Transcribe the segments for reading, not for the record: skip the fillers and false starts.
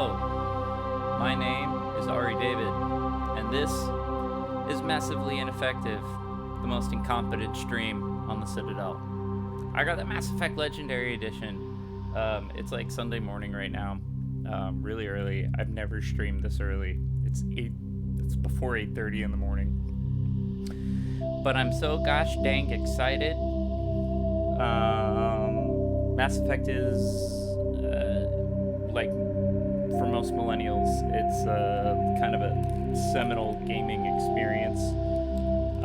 Hello, my name is Ari David, and this is Massively Ineffective, the most incompetent stream on the Citadel. I got the Mass Effect Legendary Edition. It's like Sunday morning right now, really early. I've never streamed this early. It's before 8:30 in the morning. But I'm so gosh dang excited. Mass Effect is like for most millennials, it's kind of a seminal gaming experience.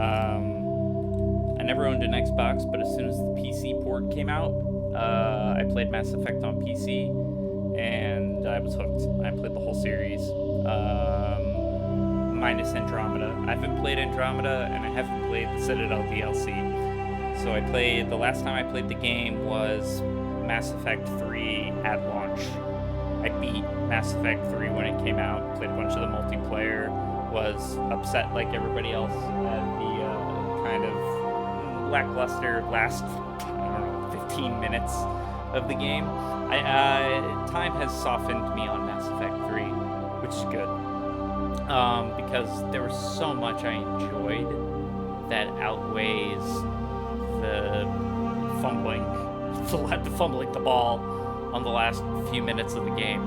I never owned an Xbox, but as soon as the PC port came out, I played Mass Effect on PC, and I was hooked. I played the whole series, minus Andromeda. I haven't played Andromeda, and I haven't played the Citadel DLC. So the last time I played the game was Mass Effect 3 at launch. I beat Mass Effect 3 when it came out, played a bunch of the multiplayer, was upset like everybody else at the kind of lackluster last, 15 minutes of the game. Time has softened me on Mass Effect 3, which is good, because there was so much I enjoyed that outweighs the fumbling the ball on the last few minutes of the game.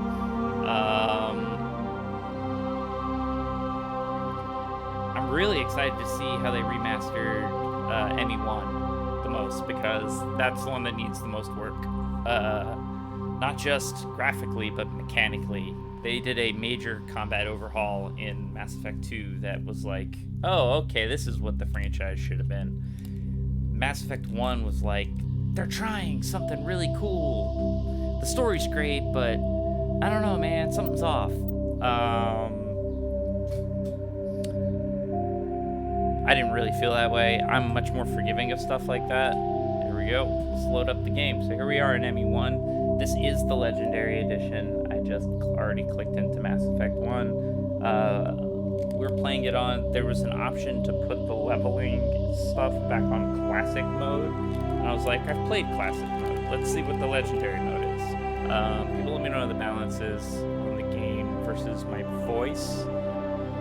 I'm really excited to see how they remastered ME1 the most, because that's the one that needs the most work. Not just graphically, but mechanically. They did a major combat overhaul in Mass Effect 2 that was like, oh, okay, this is what the franchise should have been. Mass Effect 1 was like, they're trying something really cool. The story's great, but I don't know, man, something's off. I didn't really feel that way. I'm much more forgiving of stuff like that. Here we go. Let's load up the game. So here we are in ME1. This is the Legendary Edition. I just already clicked into Mass Effect 1. We were playing it on, there was an option to put the leveling stuff back on classic mode. And I was like, I've played classic mode. Let's see what the legendary mode is. People let me know the balance is on the game versus my voice.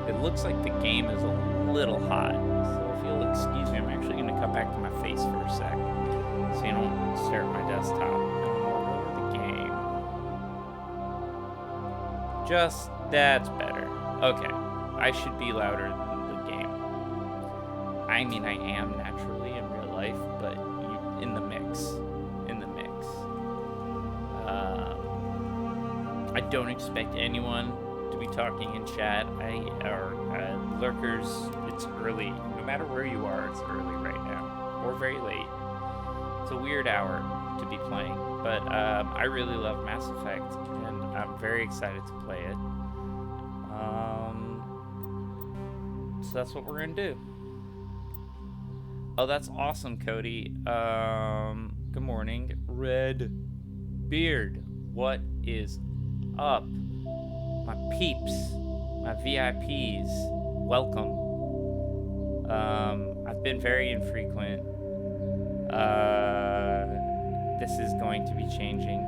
It looks like the game is a little hot. So if you'll excuse me, I'm actually going to cut back to my face for a sec, so you don't stare at my desktop. And we'll lower the game. Just, that's better. Okay. I should be louder than the game. I mean, I am naturally in real life, but in the mix. I don't expect anyone to be talking in chat. Lurkers, it's early. No matter where you are, it's early right now. Or very late. It's a weird hour to be playing. But I really love Mass Effect, and I'm very excited to play it. So that's what we're gonna do. Oh, that's awesome, Cody. Good morning. Red Beard, what is up? My peeps, my VIPs, welcome. I've been very infrequent. This is going to be changing.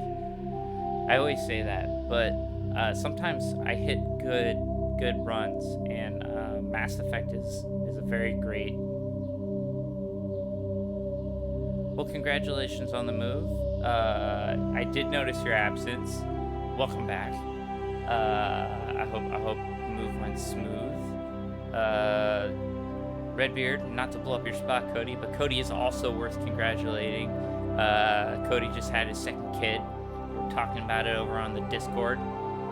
I always say that, but sometimes I hit good runs, and Mass Effect is a very great. Well, congratulations on the move. I did notice your absence. Welcome back. I hope the move went smooth. Redbeard, not to blow up your spot, Cody, but Cody is also worth congratulating. Cody just had his second kid. We're talking about it over on the Discord.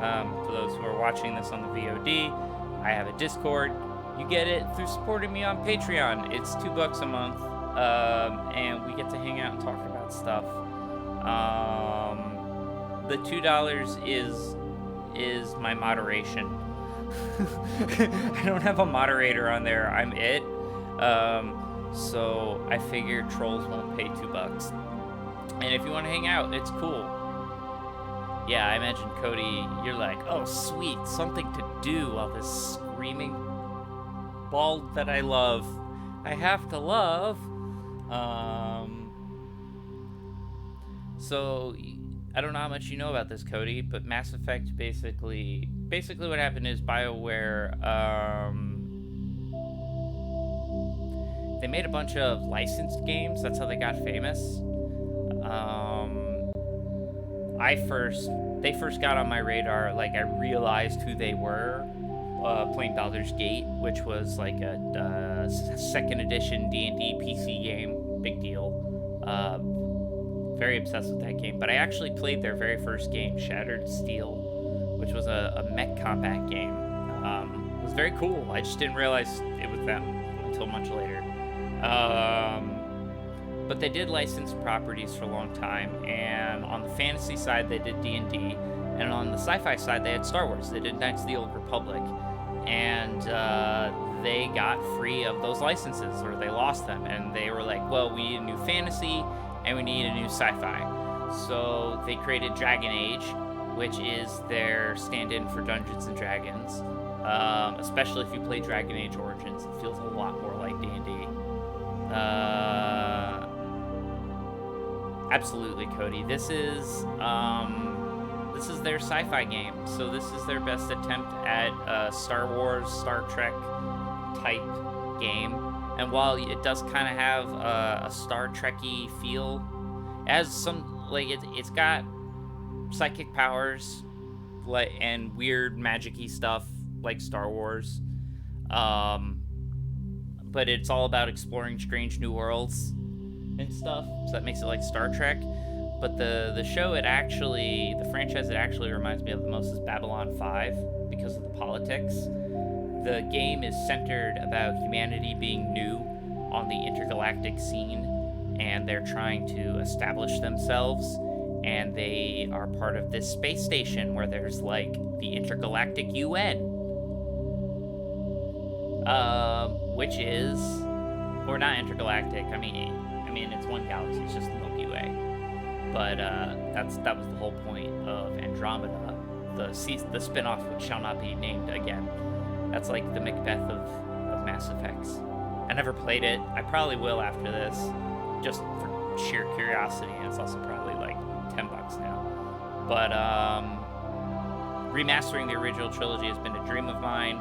For those who are watching this on the VOD, I have a Discord. You get it through supporting me on Patreon. It's $2 a month, and we get to hang out and talk about stuff. The $2 is my moderation. I don't have a moderator on there. I'm it. So I figure trolls won't pay $2. And if you want to hang out, it's cool. Yeah, I imagine, Cody, you're like, oh, sweet, something to do while this screaming bald that I love, I have to love. So I don't know how much you know about this, Cody, but Mass Effect basically what happened is BioWare, they made a bunch of licensed games. That's how they got famous. They first got on my radar, like I realized who they were, playing Baldur's Gate, which was like a second edition D&D PC game, big deal. Very obsessed with that game, but I actually played their very first game, Shattered Steel, which was a mech combat game. It was very cool. I just didn't realize it was them until much later. But they did license properties for a long time, and on the fantasy side they did D&D, and on the sci-fi side they had Star Wars. They did Knights of the Old Republic, and they got free of those licenses, or they lost them, and they were like, well, we need a new fantasy and we need a new sci-fi. So they created Dragon Age, which is their stand-in for Dungeons and Dragons. Especially if you play Dragon Age Origins, it feels a lot more like D&D. Absolutely, Cody. This is their sci-fi game. So this is their best attempt at a Star Wars, Star Trek type game. And while it does kind of have a Star Trek-y feel, it has some, like, it's got psychic powers, like, and weird magic-y stuff like Star Wars. But it's all about exploring strange new worlds and stuff, so that makes it like Star Trek. But the franchise it actually reminds me of the most is Babylon 5 because of the politics. The game is centered about humanity being new on the intergalactic scene, and they're trying to establish themselves, and they are part of this space station where there's like the intergalactic UN, which is, or not intergalactic, I mean it's one galaxy, it's just the Milky Way, but that was the whole point of Andromeda, the spin-off which shall not be named again. That's like the Macbeth of Mass Effects. I never played it. I probably will after this, just for sheer curiosity, and it's also probably like $10 now. But remastering the original trilogy has been a dream of mine,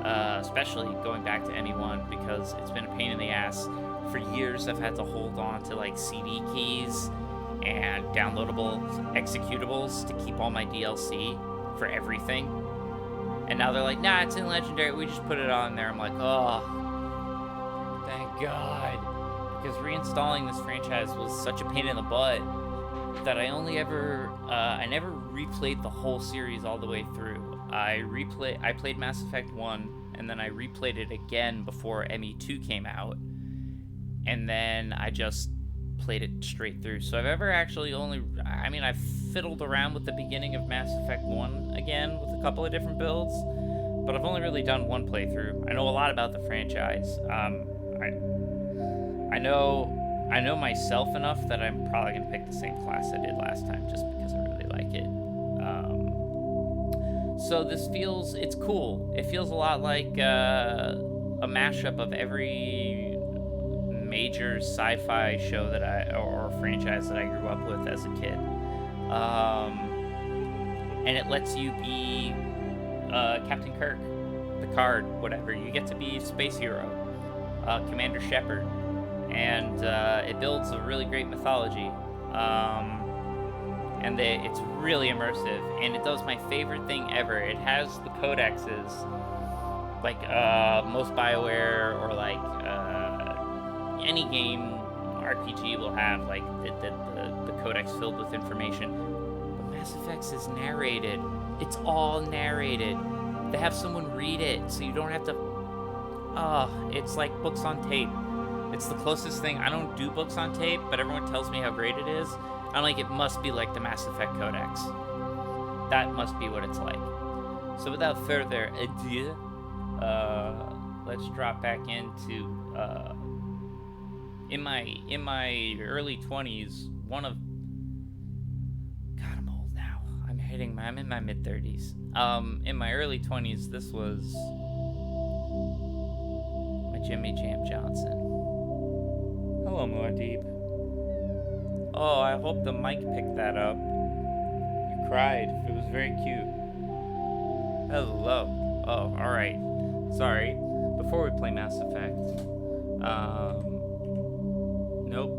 especially going back to ME1, because it's been a pain in the ass. For years, I've had to hold on to like CD keys and downloadable executables to keep all my DLC for everything. And now they're like, nah, it's in Legendary, we just put it on there. I'm like, oh, thank God. Because reinstalling this franchise was such a pain in the butt that I never replayed the whole series all the way through. I played Mass Effect 1, and then I replayed it again before ME2 came out. And then I just played it straight through. So I've fiddled around with the beginning of Mass Effect 1 again with a couple of different builds, but I've only really done one playthrough. I know a lot about the franchise. I know myself enough that I'm probably going to pick the same class I did last time just because I really like it. So it's cool. It feels a lot like a mashup of every major sci-fi show or franchise that I grew up with as a kid. And it lets you be Captain Kirk, Picard, whatever. You get to be Space Hero, Commander Shepard, and it builds a really great mythology. And it's really immersive, and it does my favorite thing ever. It has the codexes, like most BioWare or like any game RPG will have, like the codex filled with information. But Mass Effects is narrated. It's all narrated. They have someone read it, so you don't have to. It's like books on tape. It's the closest thing. I don't do books on tape, but everyone tells me how great it is. I'm like, it must be like the Mass Effect codex. That must be what it's like. So without further ado, let's drop back into in my early 20s, I'm old now. I'm in my mid 30s. In my early 20s, this was my Jimmy Jam Johnson. Hello, Muad'Dib. Oh, I hope the mic picked that up. cried. It was very cute. Hello. Oh, alright. Sorry. Before we play Mass Effect. Nope.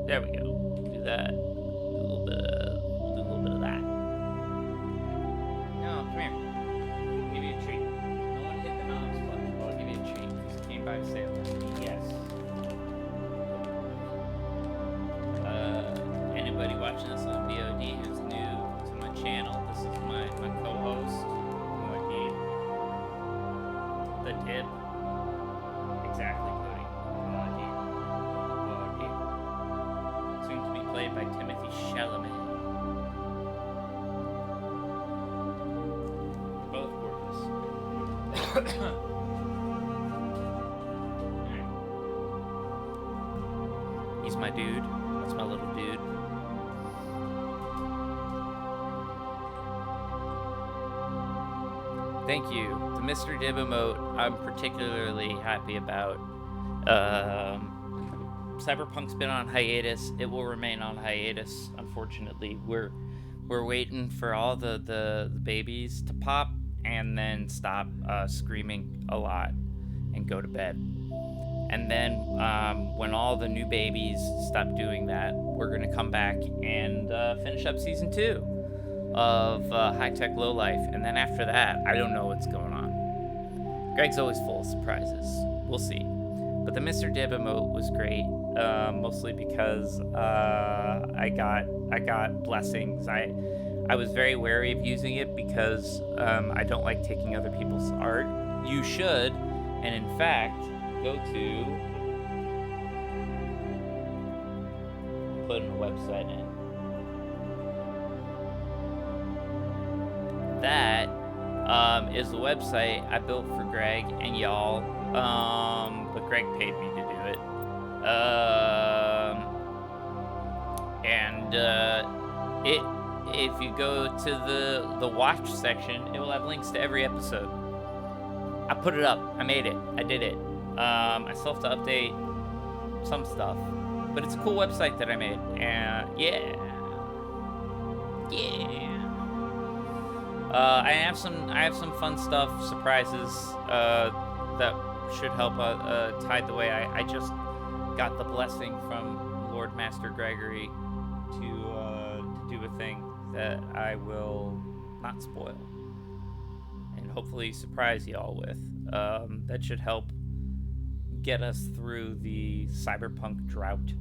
There we go. Do that. Do a little bit of that. No, come here. I'll give you a treat. No one hit the knobs, but I'll give you a treat because you came by to say hello. Yes. Anybody watching this on VOD who's new to my channel, this is my co-host, the Dib. Exactly, Cody. Soon to be played by Timothy Chalamet. Both gorgeous. He's my dude. That's my little dude. Thank you. The Mr. Dib emote I'm particularly happy about. Cyberpunk's been on hiatus. It will remain on hiatus, unfortunately. We're waiting for all the babies to pop and then stop screaming a lot and go to bed. And then when all the new babies stop doing that, we're going to come back and finish up Season 2 of High Tech Low Life. And then after that, I don't know what's going on. Greg's always full of surprises. We'll see. But the Mr. Dib emote was great, mostly because I got blessings. I was very wary of using it because I don't like taking other people's art. You should, and in fact, go to putting a website in. That is the website I built for Greg and y'all, but Greg paid me to do it. If you go to the watch section, it will have links to every episode. I put it up. I made it. I did it. I still have to update some stuff, but it's a cool website that I made. And yeah. I have some fun stuff, surprises that should help tide the way. I just got the blessing from Lord Master Gregory to do a thing that I will not spoil and hopefully surprise y'all with. That should help get us through the cyberpunk drought.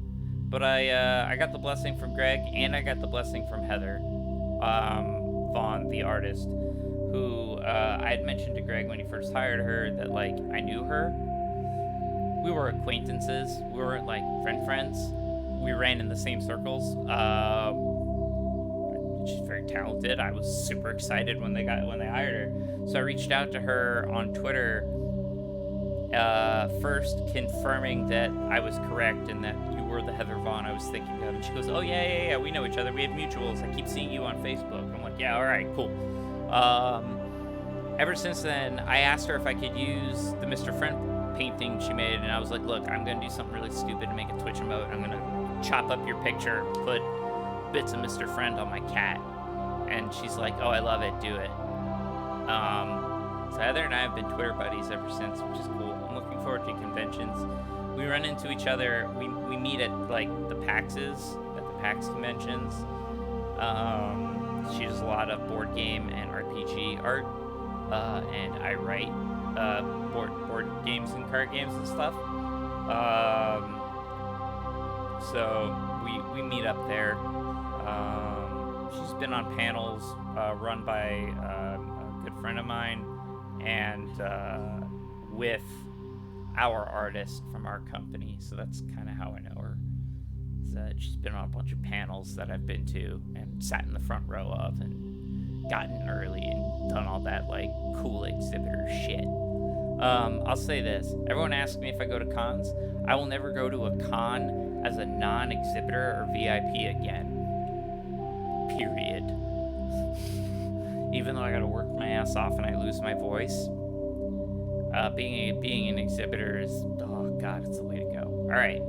But I got the blessing from Greg, and I got the blessing from Heather Vaughn, the artist, who I had mentioned to Greg when he first hired her that like I knew her. We were acquaintances. We weren't like friends. We ran in the same circles. She's very talented. I was super excited when they hired her. So I reached out to her on Twitter, first confirming that I was correct and that you were the Heather Vaughn I was thinking of. And she goes, "Oh yeah, we know each other. We have mutuals. I keep seeing you on Facebook." I'm like, "Yeah, all right, cool." Ever since then, I asked her if I could use the Mr. Friend painting she made, and I was like, "Look, I'm gonna do something really stupid to make a Twitch emote. I'm gonna chop up your picture, put bits of Mr. Friend on my cat." And she's like, "Oh, I love it. Do it." So Heather and I have been Twitter buddies ever since, which is cool. I'm looking forward to conventions. We run into each other. We meet at like the PAXs, at the PAX conventions. She does a lot of board game and RPG art, and I write board games and card games and stuff. So we meet up there. She's been on panels run by a good friend of mine and with our artist from our company. So that's kind of how I know her. Is that she's been on a bunch of panels that I've been to and sat in the front row of and gotten early and done all that like cool exhibitor shit. I'll say this. Everyone asks me if I go to cons. I will never go to a con as a non-exhibitor or VIP again. Period. Even though I gotta work my ass off and I lose my voice, being an exhibitor is, oh god, it's the way to go. All right,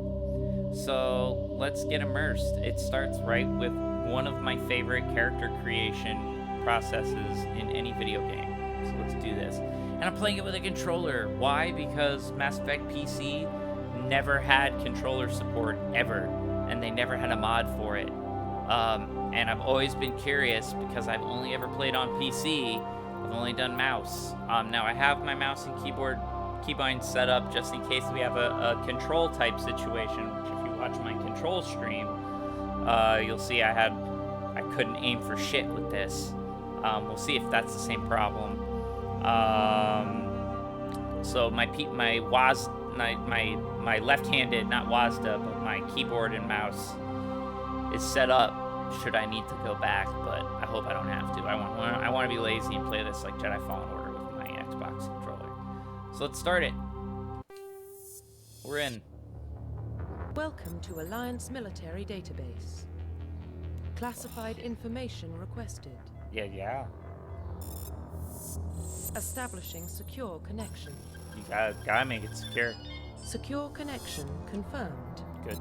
so let's get immersed. It starts right with one of my favorite character creation processes in any video game. So let's do this. And I'm playing it with a controller. Why? Because Mass Effect PC never had controller support ever, and they never had a mod for it. And I've always been curious because I've only ever played on PC. I've only done mouse. Now I have my mouse and keybind set up just in case we have a control type situation, which if you watch my control stream, you'll see I couldn't aim for shit with this. We'll see if that's the same problem. So my left-handed, not WASD, but my keyboard and mouse is set up should I need to go back, but I hope I don't have to. I want to be lazy and play this like Jedi Fallen Order with my Xbox controller. So let's start it. We're in. Welcome to Alliance Military Database. Classified information requested. Yeah. Establishing secure connection. You gotta make it secure. Secure connection confirmed. Good.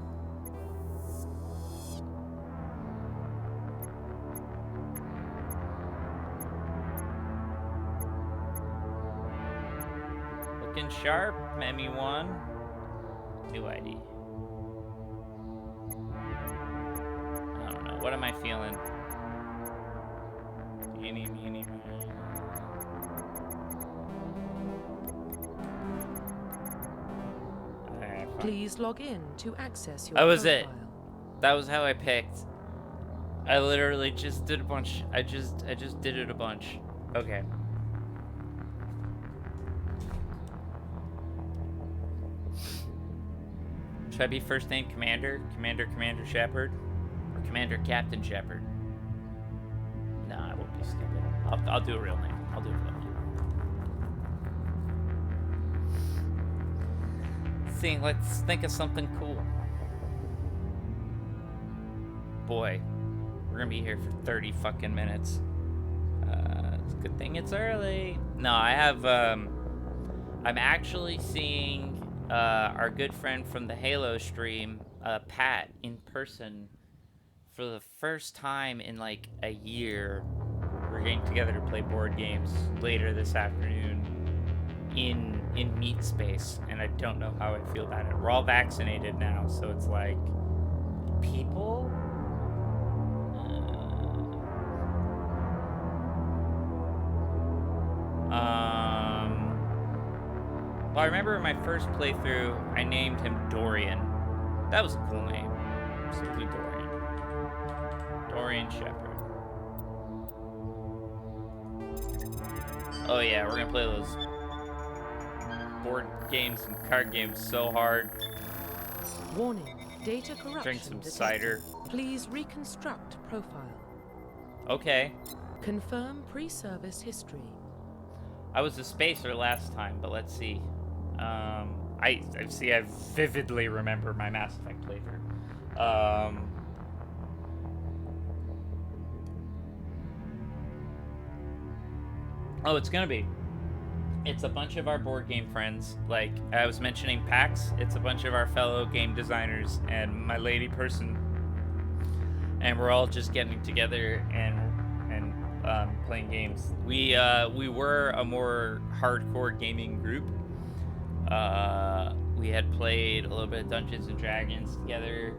Looking sharp, ME1. New ID. I don't know. What am I feeling? Eeny, meeny, miny. Please log in to access your That was profile. it. That was how I picked. I literally just did a bunch. I just did it a bunch. Okay. Should I be first name Commander? Commander Shepard? Or Commander Captain Shepard? Nah, I won't be stupid. I'll do a real name. I'll do a real name. Let's think of something cool. Boy, we're gonna be here for 30 fucking minutes. It's a good thing it's early. No, I have, I'm actually seeing our good friend from the Halo stream, Pat, in person for the first time in like a year. We're getting together to play board games later this afternoon in meat space, and I don't know how I feel about it. We're all vaccinated now, so it's like people. Well, I remember in my first playthrough, I named him Dorian. That was a cool name. Simply Dorian. Dorian Shepard. Oh yeah, we're gonna play those board games and card games so hard. Warning, data corruption. Drink some detected. cider. Please reconstruct profile. Okay. Confirm pre-service history. I was a spacer last time, but let's see. I vividly remember my Mass Effect playthrough. Oh, it's gonna be. It's a bunch of our board game friends. Like I was mentioning PAX, it's a bunch of our fellow game designers and my lady person. And we're all just getting together and playing games. We were a more hardcore gaming group. We had played a little bit of Dungeons and Dragons together,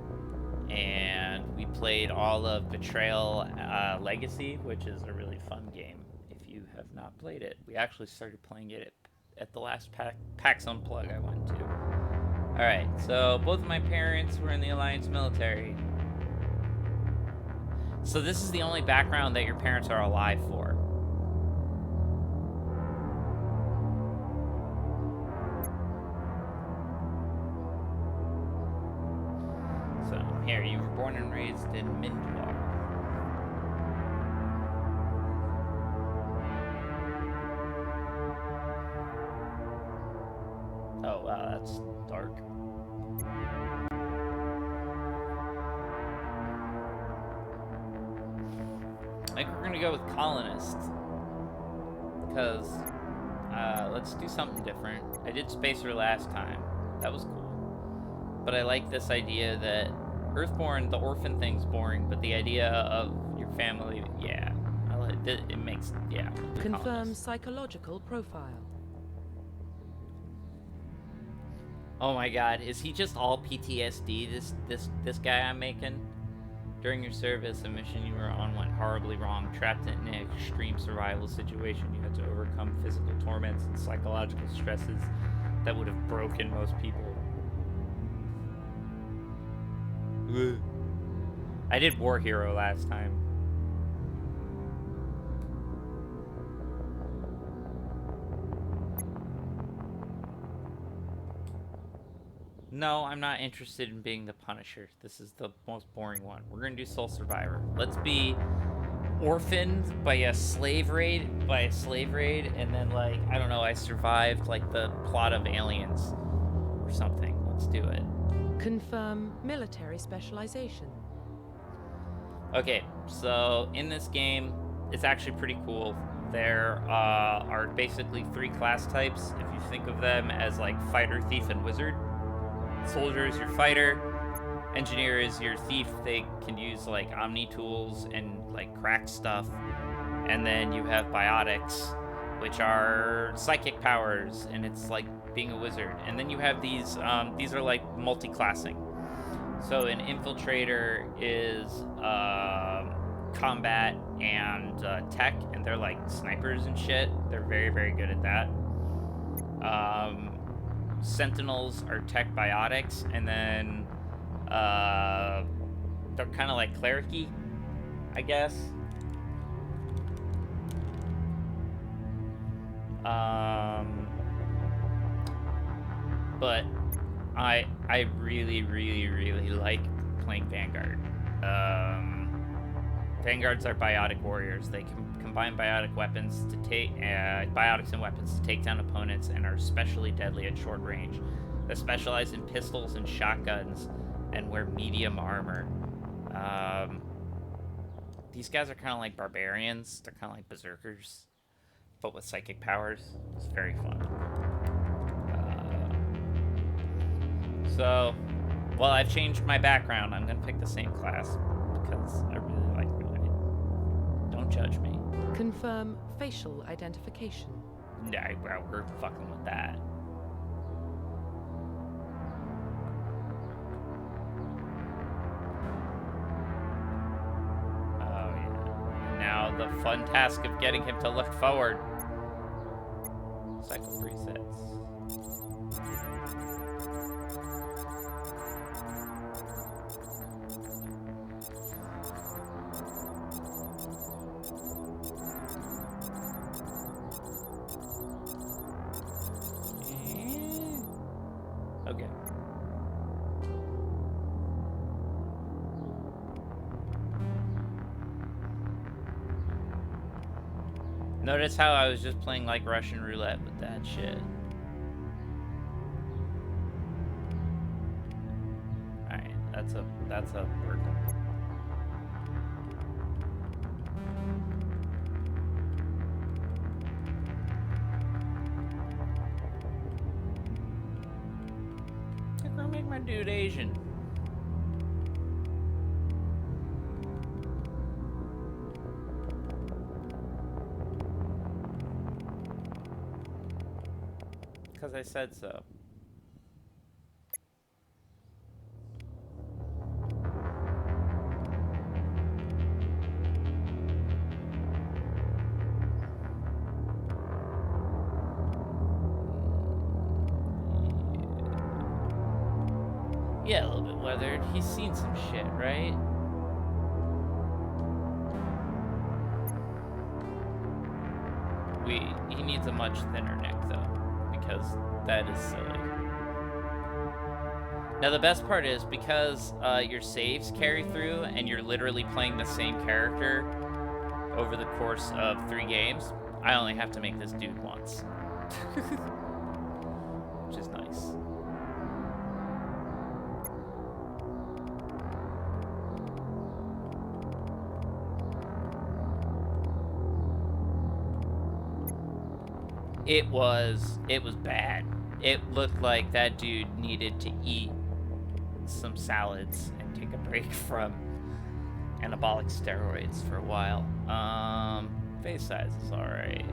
and we played all of Betrayal Legacy, which is a really fun game if you have not played it. We actually started playing it at the last PAX Unplug I went to. Alright, so both of my parents were in the Alliance military. So this is the only background that your parents are alive for. So here, you were born and raised in Mindwar. Oh wow, that's dark. I think we're gonna go with colonist, because let's do something different. I did Spacer last time. That was cool. But I like this idea that Earthborn, the orphan thing's boring, but the idea of your family, yeah, it makes, yeah. Confirm psychological profile. Oh my God, is he just all PTSD? This guy I'm making? During your service, a mission you were on went horribly wrong. Trapped in an extreme survival situation, you had to overcome physical torments and psychological stresses that would have broken most people. Ugh. I did War Hero last time. No, I'm not interested in being the Punisher. This is the most boring one. We're gonna do Soul Survivor. Let's be orphaned by a slave raid, and then, like, I don't know, I survived, like, the plot of Aliens or something. Let's do it. Confirm military specialization. Okay, so in this game, it's actually pretty cool. There are basically 3 class types, if you think of them as, like, fighter, thief, and wizard. Soldier is your fighter. Engineer is your thief. They can use, like, omni tools and, like, crack stuff. And then you have biotics, which are psychic powers, and it's like being a wizard. And then you have these are like multi-classing. So an infiltrator is combat and tech, and they're like snipers and shit. They're very, very good at that. Sentinels are tech biotics, and then they're kind of like cleric-y, I guess. But I really, really, really like playing Vanguard. Vanguards are biotic warriors. They can combine biotic weapons to take biotics and weapons to take down opponents, and are especially deadly at short range. They specialize in pistols and shotguns and wear medium armor. These guys are kind of like barbarians. They're kind of like berserkers, but with psychic powers. It's very fun. So, well, I've changed my background. I'm gonna pick the same class because I really like it. Don't judge me. Confirm facial identification. Nah, well, we're fucking with that. Oh yeah. Now the fun task of getting him to look forward. Cycle presets. Okay. Notice how I was just playing like Russian roulette with that shit. Alright, that's a work. I'm gonna make my dude Asian. Because I said so. Yeah, a little bit weathered. He's seen some shit, right? He needs a much thinner neck, though, because that is silly. Now, the best part is, because your saves carry through, and you're literally playing the same character over the course of 3 games, I only have to make this dude once. Which is nice. It was bad. It looked like that dude needed to eat some salads and take a break from anabolic steroids for a while. Face size is alright.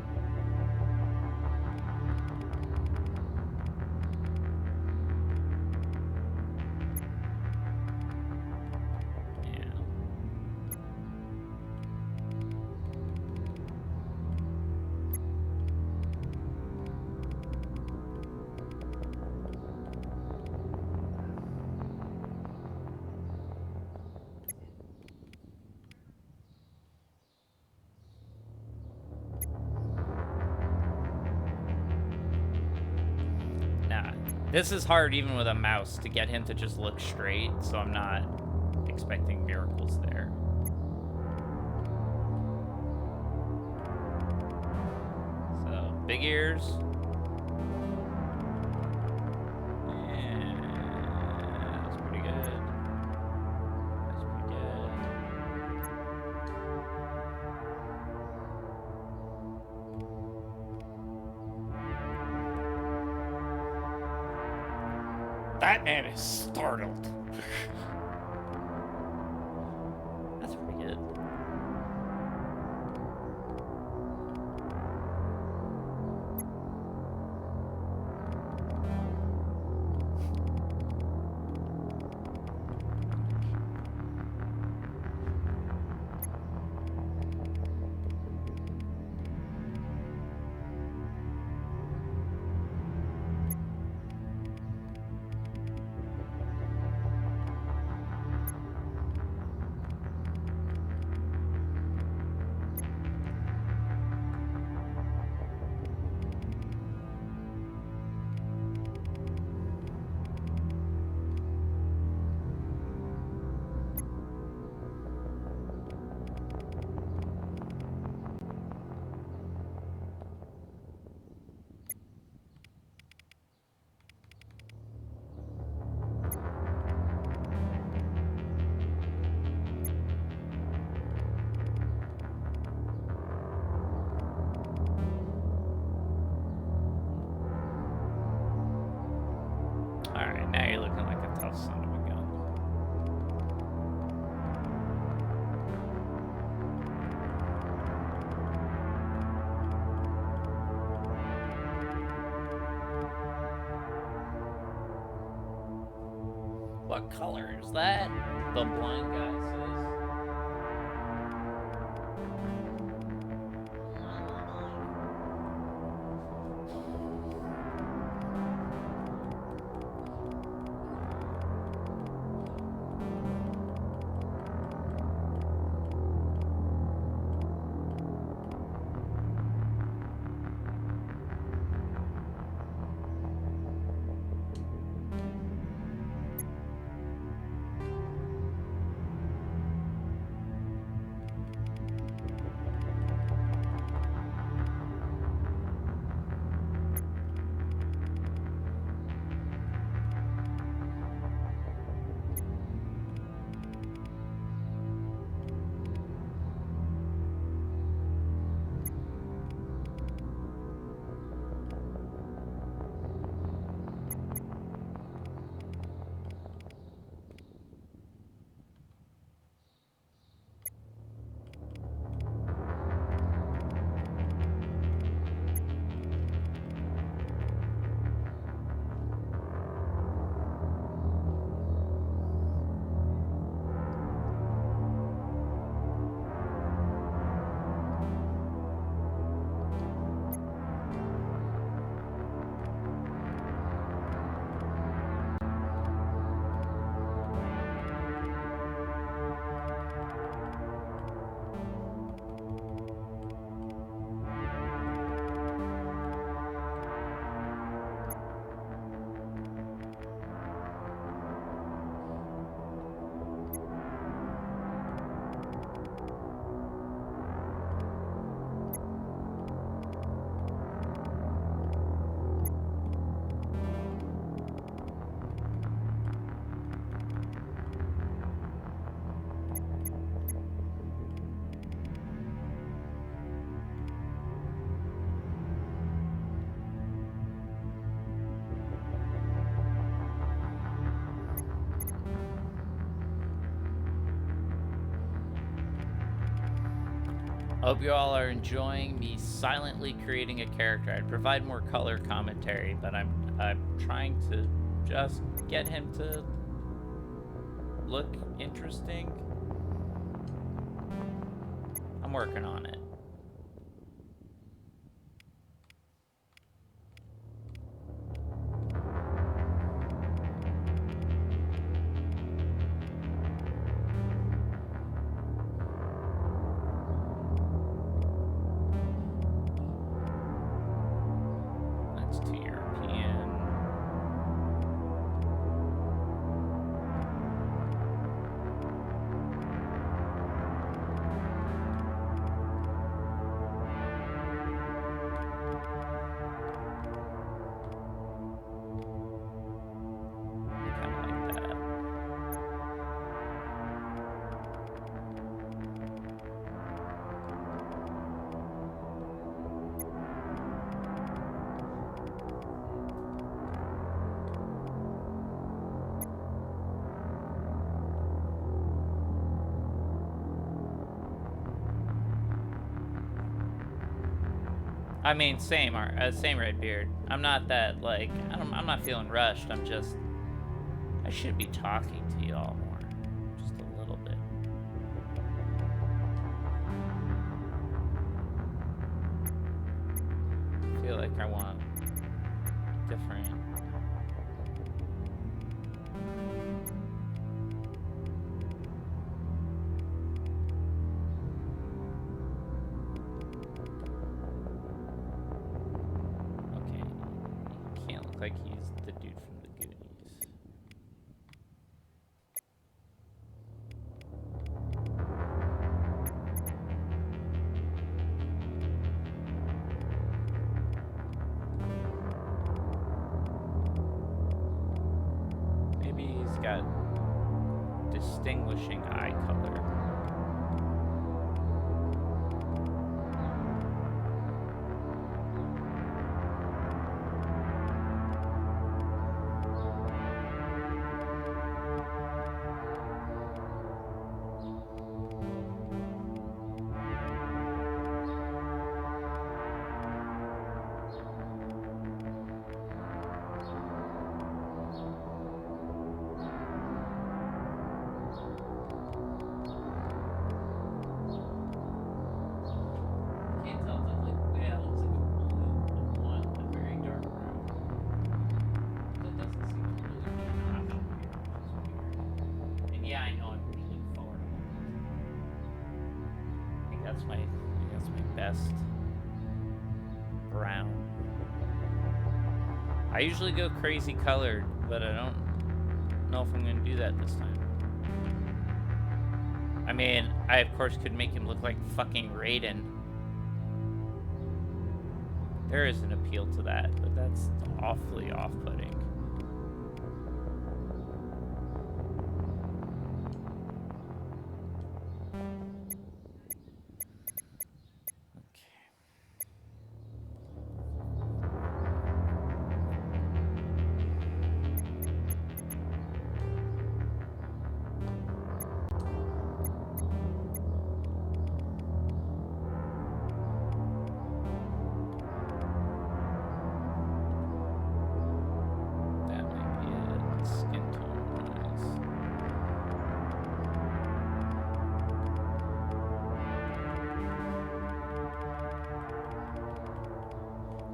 This is hard even with a mouse to get him to just look straight, so I'm not expecting miracles there. So, big ears. Yeah, that's pretty good. That's pretty good. That man is startled. That's pretty good. Alright, now you're looking like a tough son of a gun. What color is that? The blind guy says. Hope you all are enjoying me silently creating a character. I'd provide more color commentary, but I'm trying to just get him to look interesting. I'm working on it. That's too European. I mean, same red beard. I'm not that, like, I'm not feeling rushed. I'm just, I should be talking to y'all more, just a little bit. I feel like I want different. Like he's the dude from the Goonies. Maybe he's got distinguishing eye color. I usually go crazy colored, but I don't know if I'm going to do that this time. I mean, I of course could make him look like fucking Raiden. There is an appeal to that, but that's awfully off-putting.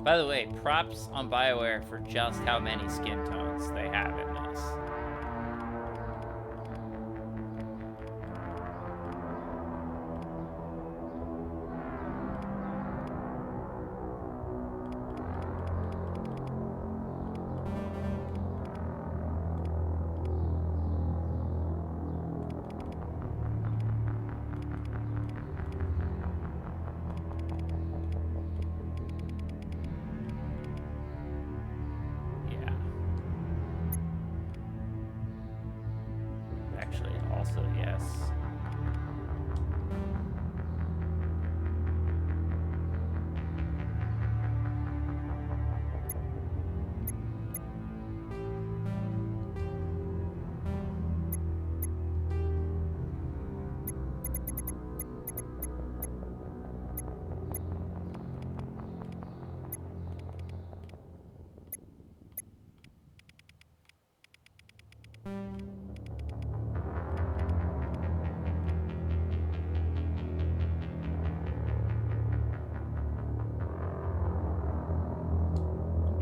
By the way, props on BioWare for just how many skin tones they have in this.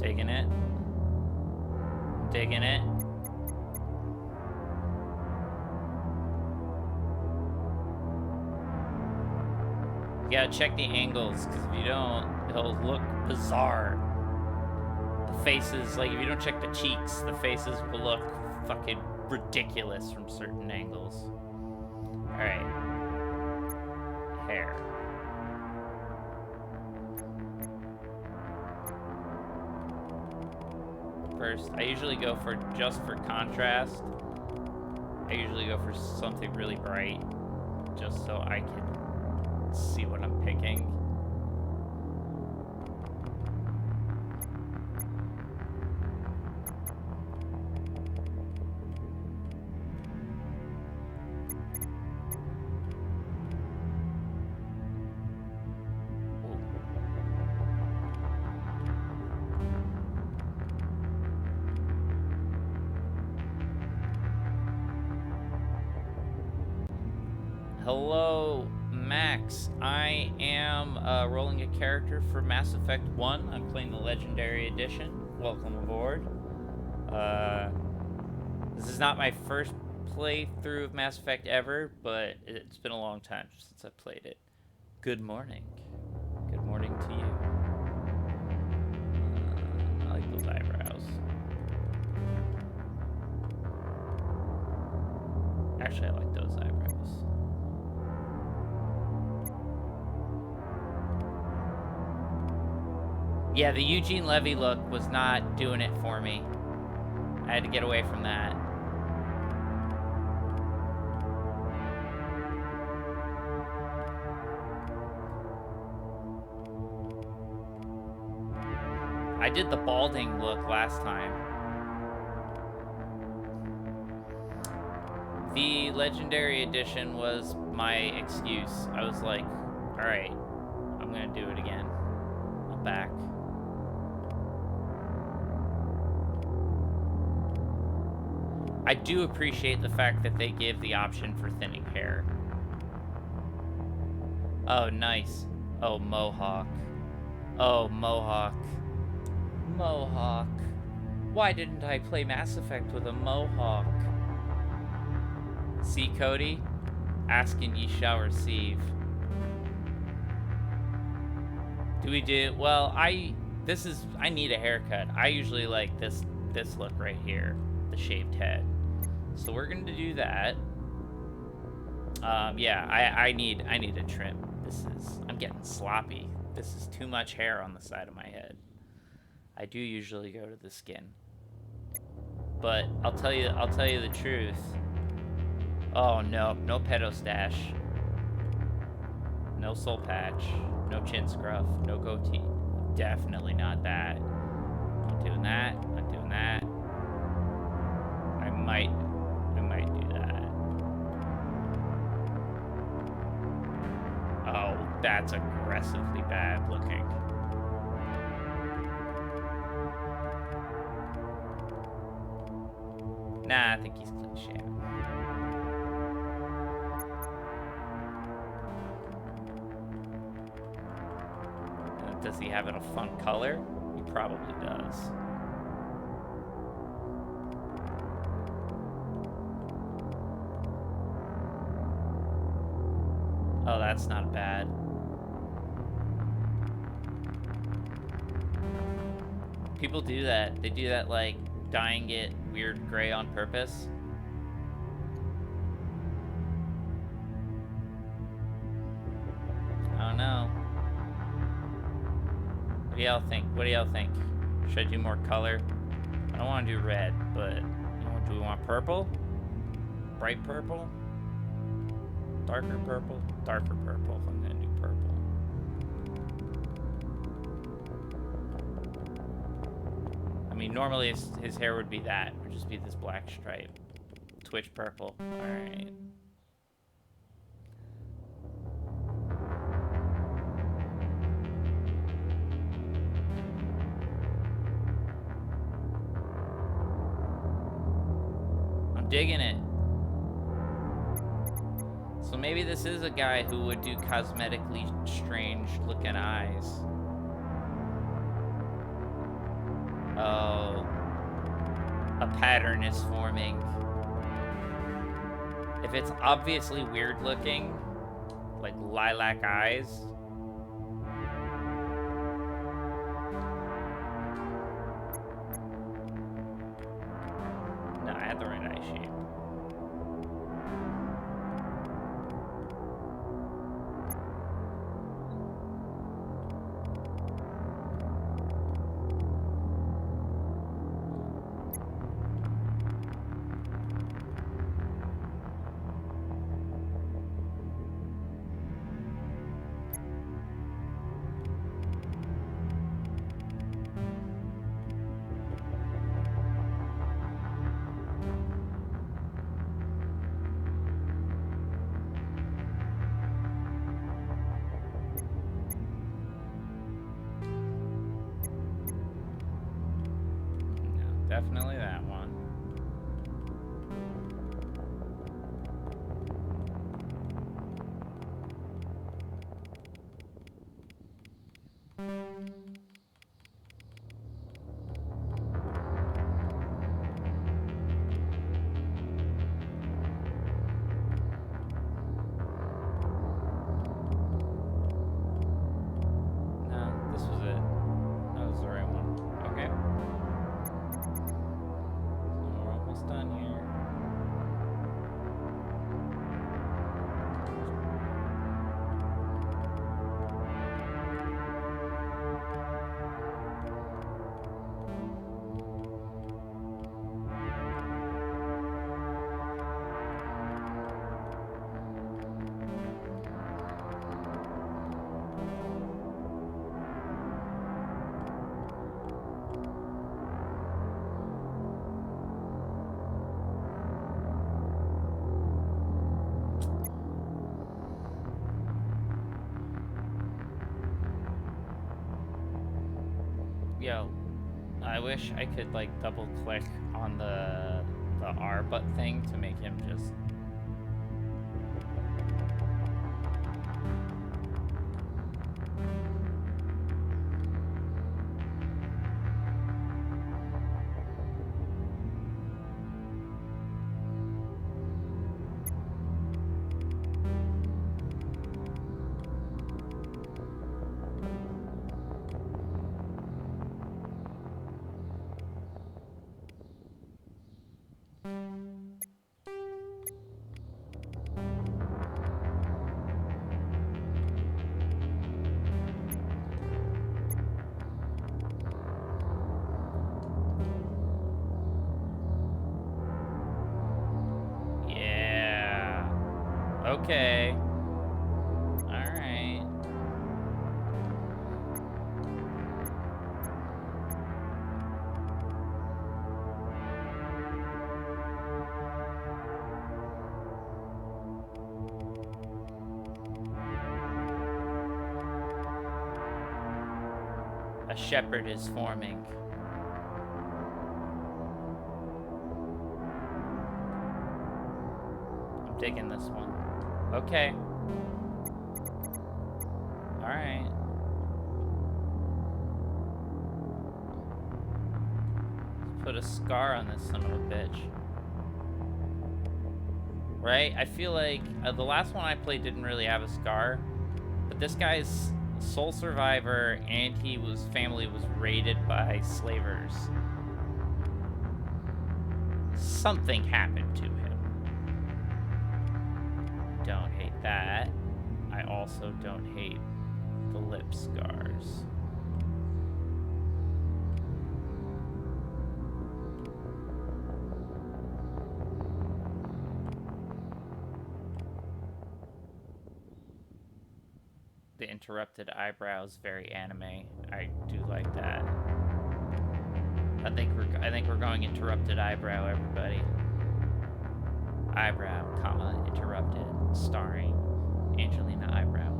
Digging it. Digging it. You gotta check the angles, because if you don't, it'll look bizarre. The faces, like if you don't check the cheeks, the faces will look fucking ridiculous from certain angles. Alright. Hair. First, I usually go for, just for contrast, I usually go for something really bright, just so I can see what I'm picking. Hello, Max. I am rolling a character for Mass Effect 1. I'm playing the Legendary Edition. Welcome aboard. This is not my first playthrough of Mass Effect ever, but it's been a long time since I played it. Good morning. Good morning to you. I like those eyebrows. Actually, I like those eyebrows. Yeah, the Eugene Levy look was not doing it for me. I had to get away from that. I did the balding look last time. The Legendary Edition was my excuse. I was like, alright, I'm gonna do it again. I'm back. I do appreciate the fact that they give the option for thinning hair. Oh, nice. Oh, Mohawk. Oh, Mohawk. Mohawk. Why didn't I play Mass Effect with a Mohawk? See, Cody? Ask and ye shall receive. Do we do... Well, I need a haircut. I usually like this look right here. The shaved head. So we're going to do that. Yeah, I need a trim. I'm getting sloppy. This is too much hair on the side of my head. I do usually go to the skin. But I'll tell you the truth. Oh no, no pedo stash. No soul patch. No chin scruff. No goatee. Definitely not that. Not doing that. Not doing that. I might do that. Oh, that's aggressively bad looking. Nah, I think he's clean shaven. Does he have it a fun color? He probably does. Oh, that's not bad. People do that. They do that, like, dyeing it weird gray on purpose. I don't know. What do y'all think? What do y'all think? Should I do more color? I don't want to do red, but do we want purple? Bright purple? Darker purple? Darker purple if I'm gonna do purple. I mean, normally his hair would be that. It would just be this black stripe. Twitch purple. Alright. I'm digging it. So maybe this is a guy who would do cosmetically strange looking eyes. Oh, a pattern is forming. If it's obviously weird looking, like lilac eyes. No, I had the right eye shape. No, definitely that one. No, this was it. That was the right one. Okay. So we're almost done here. Yo, I wish I could like double click on the R butt thing to make him just. Yeah. Okay. All right. A shepherd is forming. I'm digging this one. Okay. All right. Let's put a scar on this son of a bitch. Right? I feel like the last one I played didn't really have a scar, but this guy's sole survivor and his family was raided by slavers. Something happened to him. Don't hate that. I also don't hate the lip scars. The interrupted eyebrows, very anime. I do like that. I think we're going interrupted eyebrow, everybody. Eyebrow, comma, interrupted, starring Angelina Eyebrow.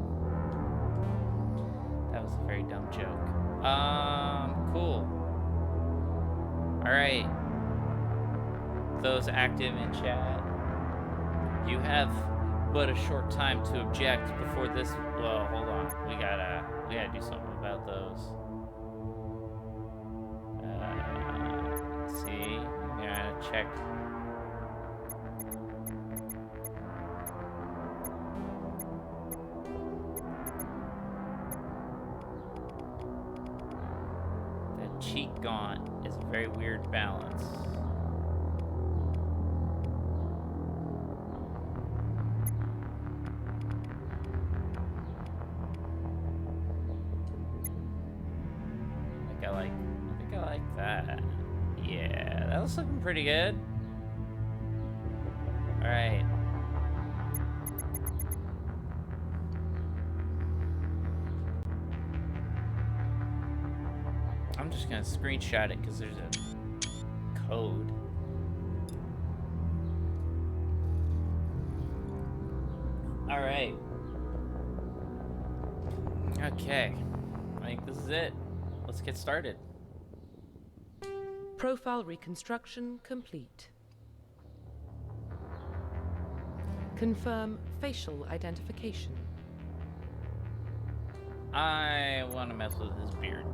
That was a very dumb joke. Cool. Alright. Those active in chat, you have but a short time to object before this. Well, hold on. We gotta do something about those. check. That cheek gaunt is a very weird balance. I think I like that. Yeah, that was looking pretty good. All right. I'm just gonna screenshot it because there's a code. All right. Okay. I think this is it. Let's get started. Profile reconstruction complete. Confirm facial identification. I want to mess with his beard.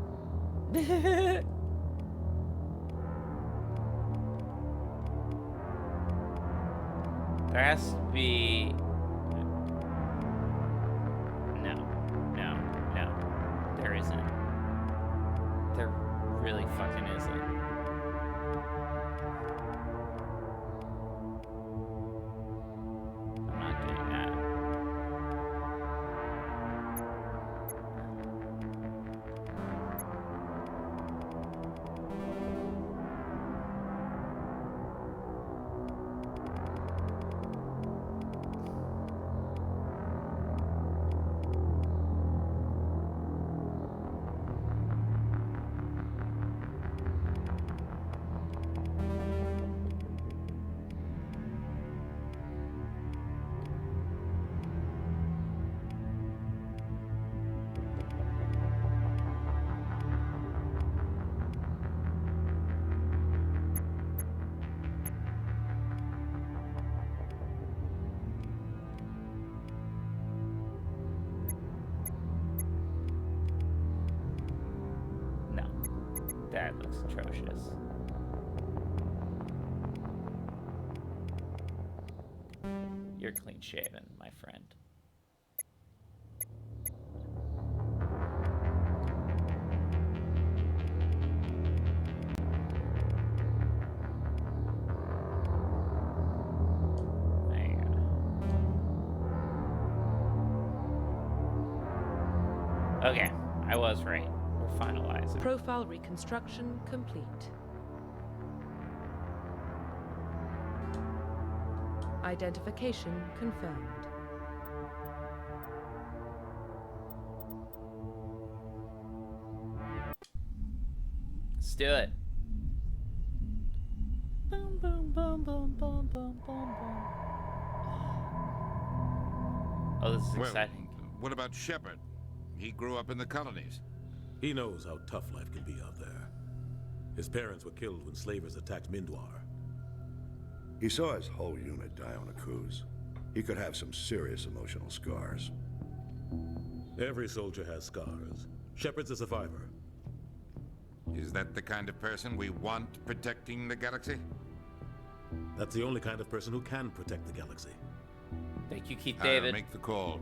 There has to be... No. There isn't. There really fucking isn't. I'm not doing that. That looks atrocious. You're clean shaven, my friend. Okay, I was right. We're finalizing. Profile reconstruction complete. Identification confirmed. Let's do it. Boom, boom, boom, boom, boom, boom, boom, boom. Oh, this is exciting. What about Shepard? He grew up in the colonies. He knows how tough life can be out there. His parents were killed when slavers attacked Mindwar. He saw his whole unit die on a cruise. He could have some serious emotional scars. Every soldier has scars. Shepard's a survivor. Is that the kind of person we want protecting the galaxy? That's the only kind of person who can protect the galaxy. Thank you, Keith David. I'll make the call.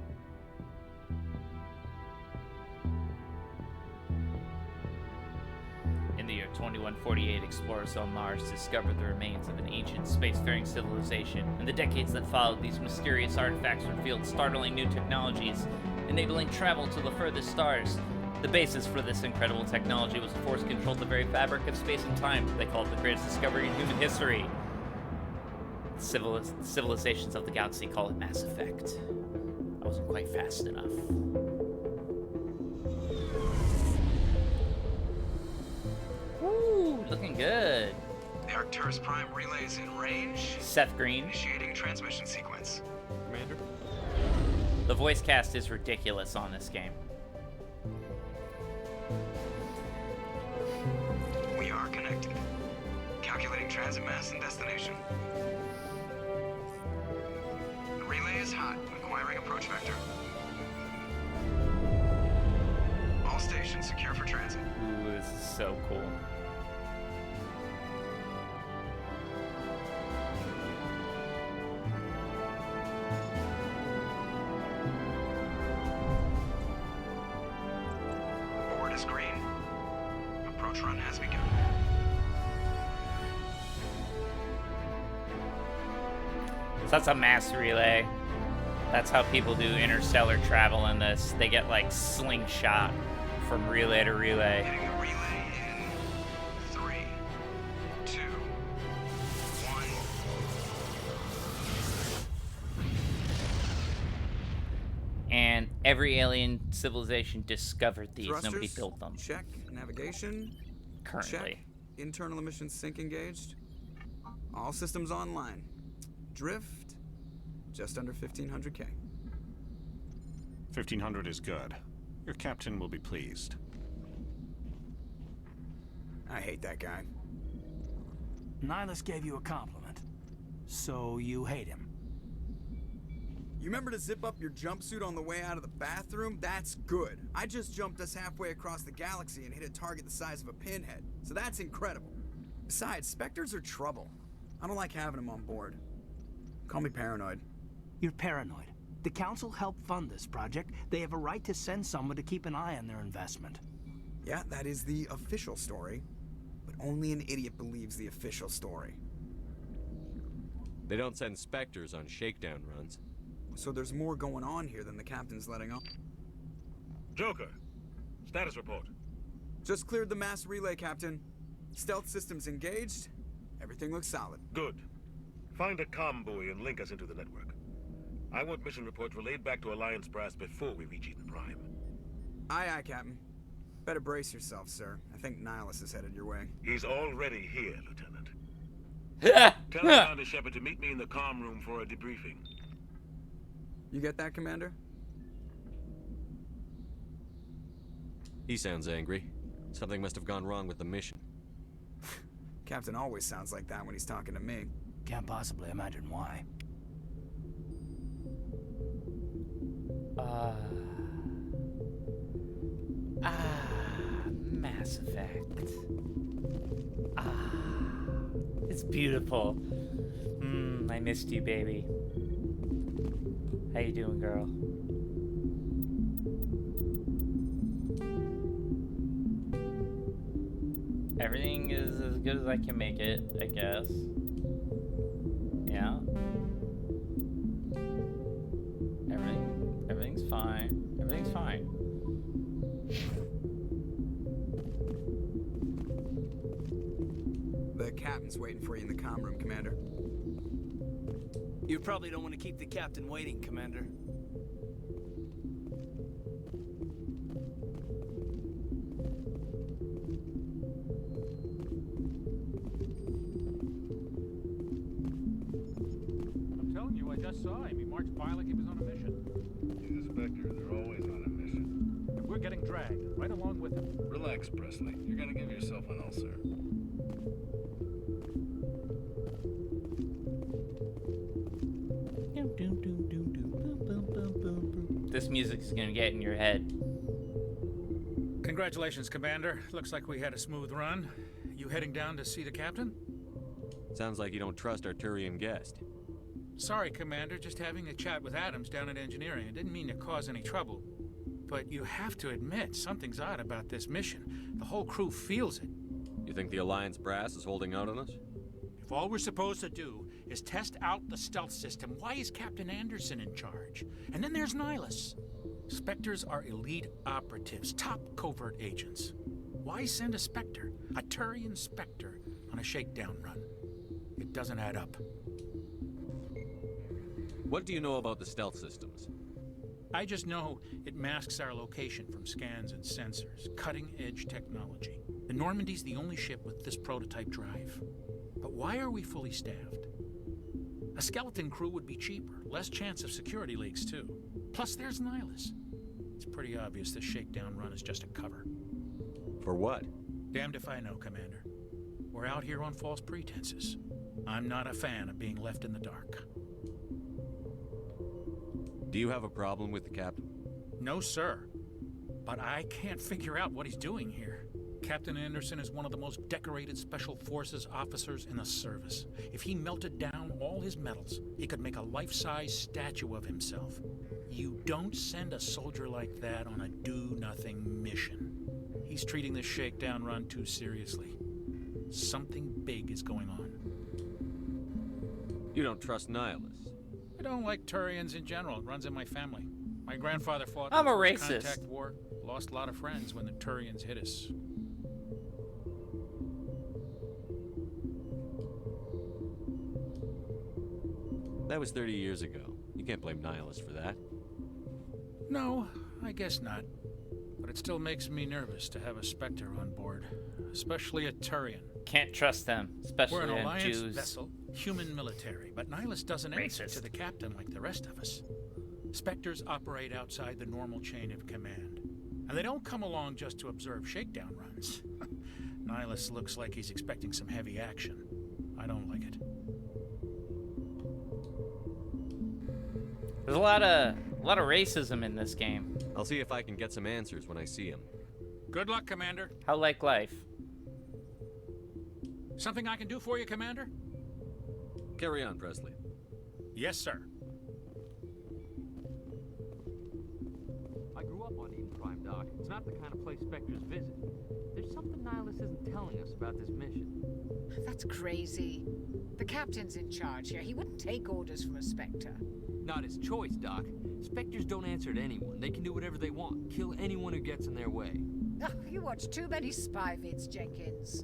In the year 2148, explorers on Mars discovered the remains of an ancient spacefaring civilization. In the decades that followed, these mysterious artifacts revealed startling new technologies, enabling travel to the furthest stars. The basis for this incredible technology was a force controlled the very fabric of space and time. They called it the greatest discovery in human history. Civilizations of the galaxy call it Mass Effect. I wasn't quite fast enough. Woo, looking good. The Arcturus Prime relay is in range. Seth Green. Initiating transmission sequence. Commander? The voice cast is ridiculous on this game. We are connected. Calculating transit mass and destination. The relay is hot, acquiring approach vector. All stations secure for transit. Ooh, this is so cool. approach run has begun. So that's a mass relay. That's how people do interstellar travel in this. They get like slingshot from relay to relay. Hitting the relay in 3, 2, 1. And every alien civilization discovered these. Thrusters, Nobody built them check. Navigation, currently. check. Internal emissions sync engaged. All systems online. Drift, just under 1500K. 1500 is good. Your captain will be pleased. I hate that guy. Nihilus gave you a compliment. So you hate him. You remember to zip up your jumpsuit on the way out of the bathroom? That's good. I just jumped us halfway across the galaxy and hit a target the size of a pinhead. So that's incredible. Besides, Spectres are trouble. I don't like having them on board. Call me paranoid. You're paranoid. The Council helped fund this project. They have a right to send someone to keep an eye on their investment. Yeah, that is the official story. But only an idiot believes the official story. They don't send Spectres on shakedown runs. So there's more going on here than the captain's letting on. Joker, status report. Just cleared the mass relay, Captain. Stealth systems engaged. Everything looks solid. Good. Find a comm buoy and link us into the network. I want mission reports relayed back to Alliance Brass before we reach Eden Prime. Aye, aye, Captain. Better brace yourself, sir. I think Nihilus is headed your way. He's already here, Lieutenant. Tell Commander Shepard to meet me in the comm room for a debriefing. You get that, Commander? He sounds angry. Something must have gone wrong with the mission. Captain always sounds like that when he's talking to me. Can't possibly imagine why. Mass Effect. It's beautiful. I missed you, baby. How you doing, girl? Everything is as good as I can make it, I guess. Yeah. Everything's fine. Everything's fine. The captain's waiting for you in the comm room, Commander. You probably don't want to keep the captain waiting, Commander. I'm telling you, I just saw him. He marched by like he was on a mission. He's a Spectre. They're always on a mission. And we're getting dragged, right along with him. Relax, Presley. You're gonna give yourself an ulcer. This music's gonna get in your head. Congratulations, Commander. Looks like we had a smooth run. You heading down to see the captain? Sounds like you don't trust our Turian guest. Sorry, Commander. Just having a chat with Adams down at engineering. I didn't mean to cause any trouble. But you have to admit, something's odd about this mission. The whole crew feels it. You think the Alliance brass is holding out on us? If all we're supposed to do is test out the stealth system, why is Captain Anderson in charge? And then there's Nihilus. Spectres are elite operatives, top covert agents. Why send a Spectre, a Turian Spectre, on a shakedown run? It doesn't add up. What do you know about the stealth systems? I just know it masks our location from scans and sensors. Cutting-edge technology. The Normandy's the only ship with this prototype drive. But why are we fully staffed? A skeleton crew would be cheaper, less chance of security leaks too. Plus there's Nihilus. It's pretty obvious this shakedown run is just a cover. For what? Damned if I know, Commander. We're out here on false pretenses. I'm not a fan of being left in the dark. Do you have a problem with the captain? No, sir. But I can't figure out what he's doing here. Captain Anderson is one of the most decorated Special Forces officers in the service. If he melted down all his medals, he could make a life-size statue of himself. You don't send a soldier like that on a do-nothing mission. He's treating this shakedown run too seriously. Something big is going on. You don't trust Nihilus? I don't like Turians in general. It runs in my family. My grandfather fought I'm in a the First racist. Contact War. Lost a lot of friends when the Turians hit us. That was 30 years ago. You can't blame Nihilus for that. No, I guess not. But it still makes me nervous to have a Spectre on board. Especially a Turian. Can't trust them, especially We're an them Alliance Jews. vessel, human military, but Nihilus doesn't answer Racist. to the captain like the rest of us. Spectres operate outside the normal chain of command. And they don't come along just to observe shakedown runs. Nihilus looks like he's expecting some heavy action. I don't like it. There's a lot of racism in this game. I'll see if I can get some answers when I see him. Good luck, Commander. How like life? Something I can do for you, Commander? Carry on, Presley. Yes, sir. I grew up on Eden Prime, Doc. It's not the kind of place Spectres visit. There's something Nihilus isn't telling us about this mission. That's crazy. The captain's in charge here. He wouldn't take orders from a Spectre. Not his choice, Doc. Spectres don't answer to anyone. They can do whatever they want. Kill anyone who gets in their way. Oh, you watch too many spy vids, Jenkins.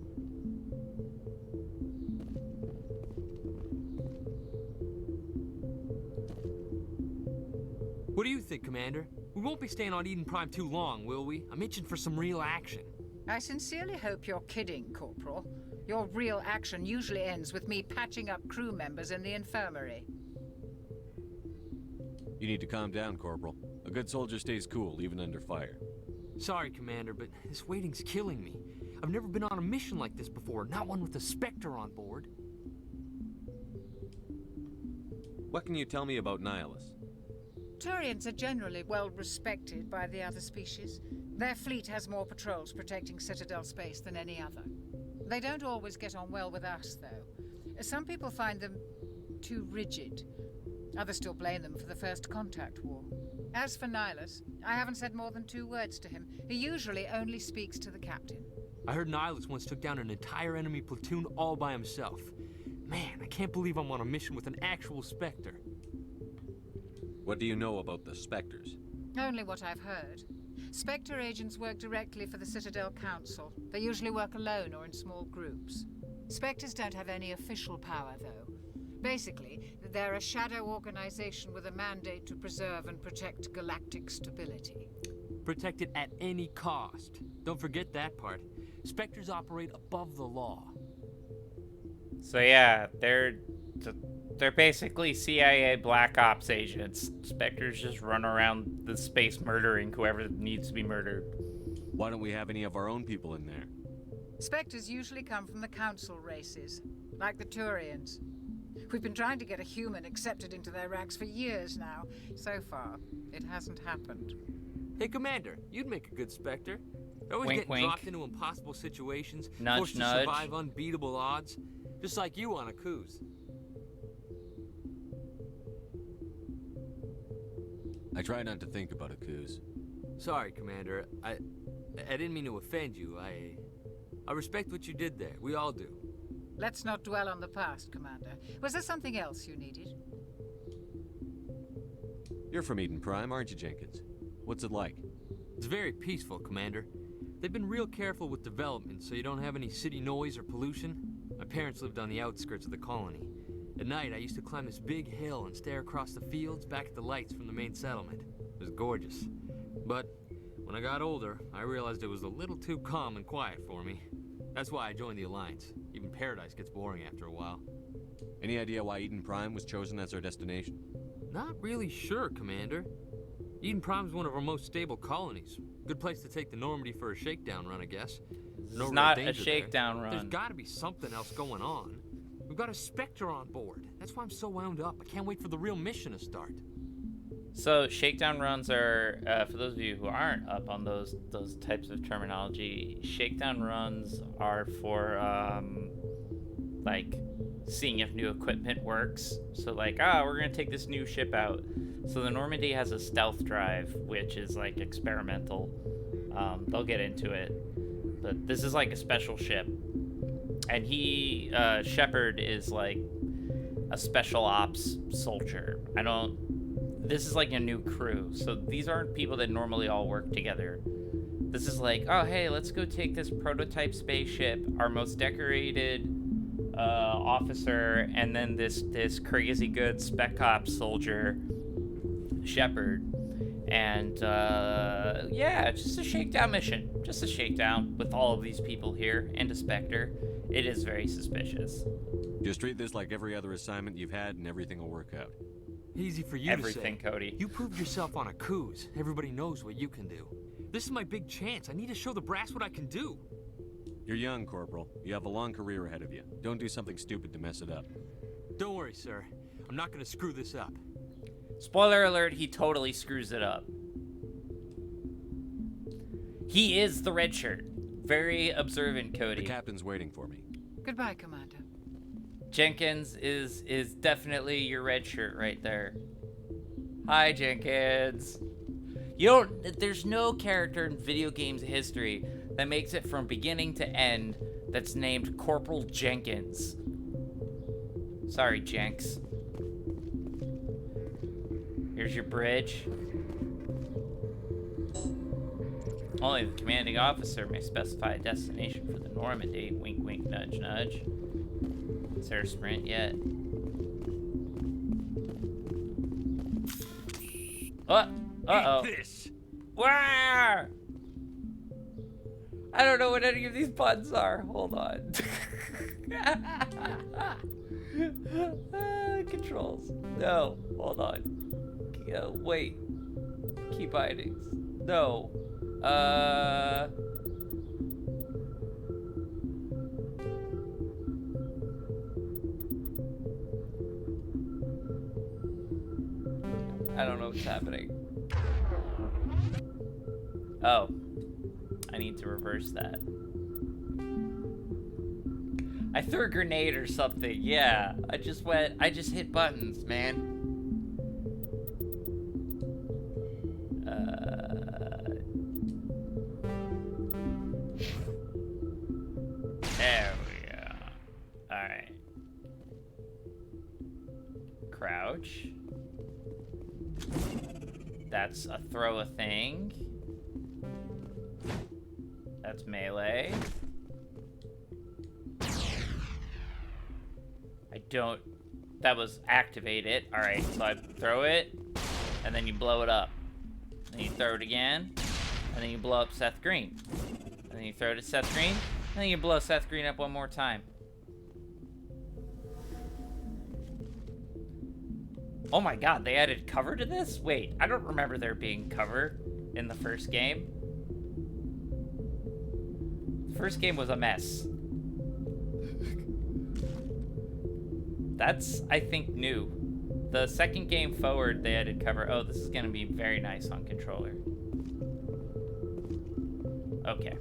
What do you think, Commander? We won't be staying on Eden Prime too long, will we? I'm itching for some real action. I sincerely hope you're kidding, Corporal. Your real action usually ends with me patching up crew members in the infirmary. You need to calm down, Corporal. A good soldier stays cool, even under fire. Sorry, Commander, but this waiting's killing me. I've never been on a mission like this before, not one with a Spectre on board. What can you tell me about Nihilus? Turians are generally well respected by the other species. Their fleet has more patrols protecting Citadel space than any other. They don't always get on well with us, though. Some people find them too rigid. Others still blame them for the First Contact War. As for Nihilus, I haven't said more than 2 words to him. He usually only speaks to the captain. I heard Nihilus once took down an entire enemy platoon all by himself. Man, I can't believe I'm on a mission with an actual Spectre. What do you know about the Spectres? Only what I've heard. Spectre agents work directly for the Citadel Council. They usually work alone or in small groups. Spectres don't have any official power, though. Basically, they're a shadow organization with a mandate to preserve and protect galactic stability. Protect it at any cost. Don't forget that part. Spectres operate above the law. So yeah, they're basically CIA Black Ops agents. Spectres just run around the space murdering whoever needs to be murdered. Why don't we have any of our own people in there? Spectres usually come from the Council races, like the Turians. We've been trying to get a human accepted into their ranks for years now. So far, it hasn't happened. Hey, Commander, you'd make a good Spectre. They're always Wink, getting wink. dropped into impossible situations, Nudge, forced nudge. to survive unbeatable odds, just like you on a cruise. I try not to think about Akuz. Sorry, Commander. I didn't mean to offend you. I respect what you did there. We all do. Let's not dwell on the past, Commander. Was there something else you needed? You're from Eden Prime, aren't you, Jenkins? What's it like? It's very peaceful, Commander. They've been real careful with development, so you don't have any city noise or pollution. My parents lived on the outskirts of the colony. At night, I used to climb this big hill and stare across the fields back at the lights from the main settlement. It was gorgeous. But when I got older, I realized it was a little too calm and quiet for me. That's why I joined the Alliance. Even Paradise gets boring after a while. Any idea why Eden Prime was chosen as our destination? Not really sure, Commander. Eden Prime's one of our most stable colonies. Good place to take the Normandy for a shakedown run, I guess. It's No real not a danger shakedown there. run. There's gotta be something else going on. We've got a Spectre on board. That's why I'm so wound up. I can't wait for the real mission to start. So shakedown runs are, for those of you who aren't up on those types of terminology, shakedown runs are for like seeing if new equipment works. So like, we're gonna take this new ship out. So the Normandy has a stealth drive, which is like experimental. They'll get into it. but this is like a special ship. And he, Shepard is like a special ops soldier. This is like a new crew. So these aren't people that normally all work together. This is like, oh, hey, let's go take this prototype spaceship, our most decorated officer, and then this crazy good spec ops soldier, Shepard. And, yeah, just a shakedown mission. Just a shakedown with all of these people here and a Spectre. It is very suspicious. Just treat this like every other assignment you've had and everything will work out. Easy for you Everything, to say. Cody. You proved yourself on a cruise. Everybody knows what you can do. This is my big chance. I need to show the brass what I can do. You're young, Corporal. You have a long career ahead of you. Don't do something stupid to mess it up. Don't worry, sir. I'm not gonna screw this up. Spoiler alert, he totally screws it up. He is the red shirt. Very observant, Cody. The captain's waiting for me. Goodbye, Commander. Jenkins is definitely your red shirt right there. Hi, Jenkins. There's no character in video games history that makes it from beginning to end that's named Corporal Jenkins. Sorry, Jenks. Here's your bridge. Only the commanding officer may specify a destination for the Normandy. Wink, wink, nudge, nudge. Is there a sprint yet? Uh-oh. Eat this. Where? I don't know what any of these buttons are. Hold on. Controls. No. Hold on. Wait. Key bindings. No. I don't know what's happening. Oh. I need to reverse that. I threw a grenade or something. Yeah. I just hit buttons, man. There we go. Alright. Crouch. That's a throw a thing. That's melee. That was activate it. Alright, so I throw it, and then you blow it up. Then you throw it again, and then you blow up Seth Green. And then you throw it at Seth Green, and then you blow Seth Green up one more time. Oh my god, they added cover to this? Wait, I don't remember there being cover in the first game. The first game was a mess. That's, I think, new. The second game forward, they added cover. Oh, this is gonna be very nice on controller. Okay.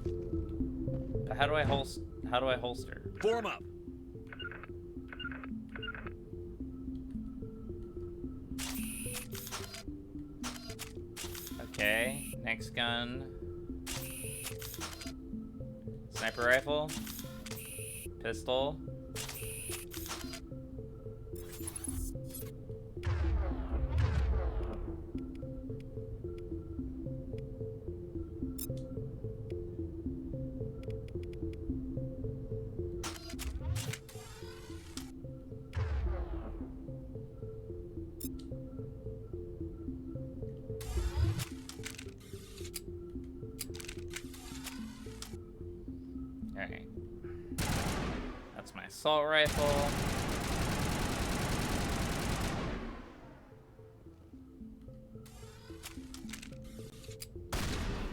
But how do I holster? Form up. Okay, next gun. Sniper rifle. Pistol. Alright. That's my assault rifle.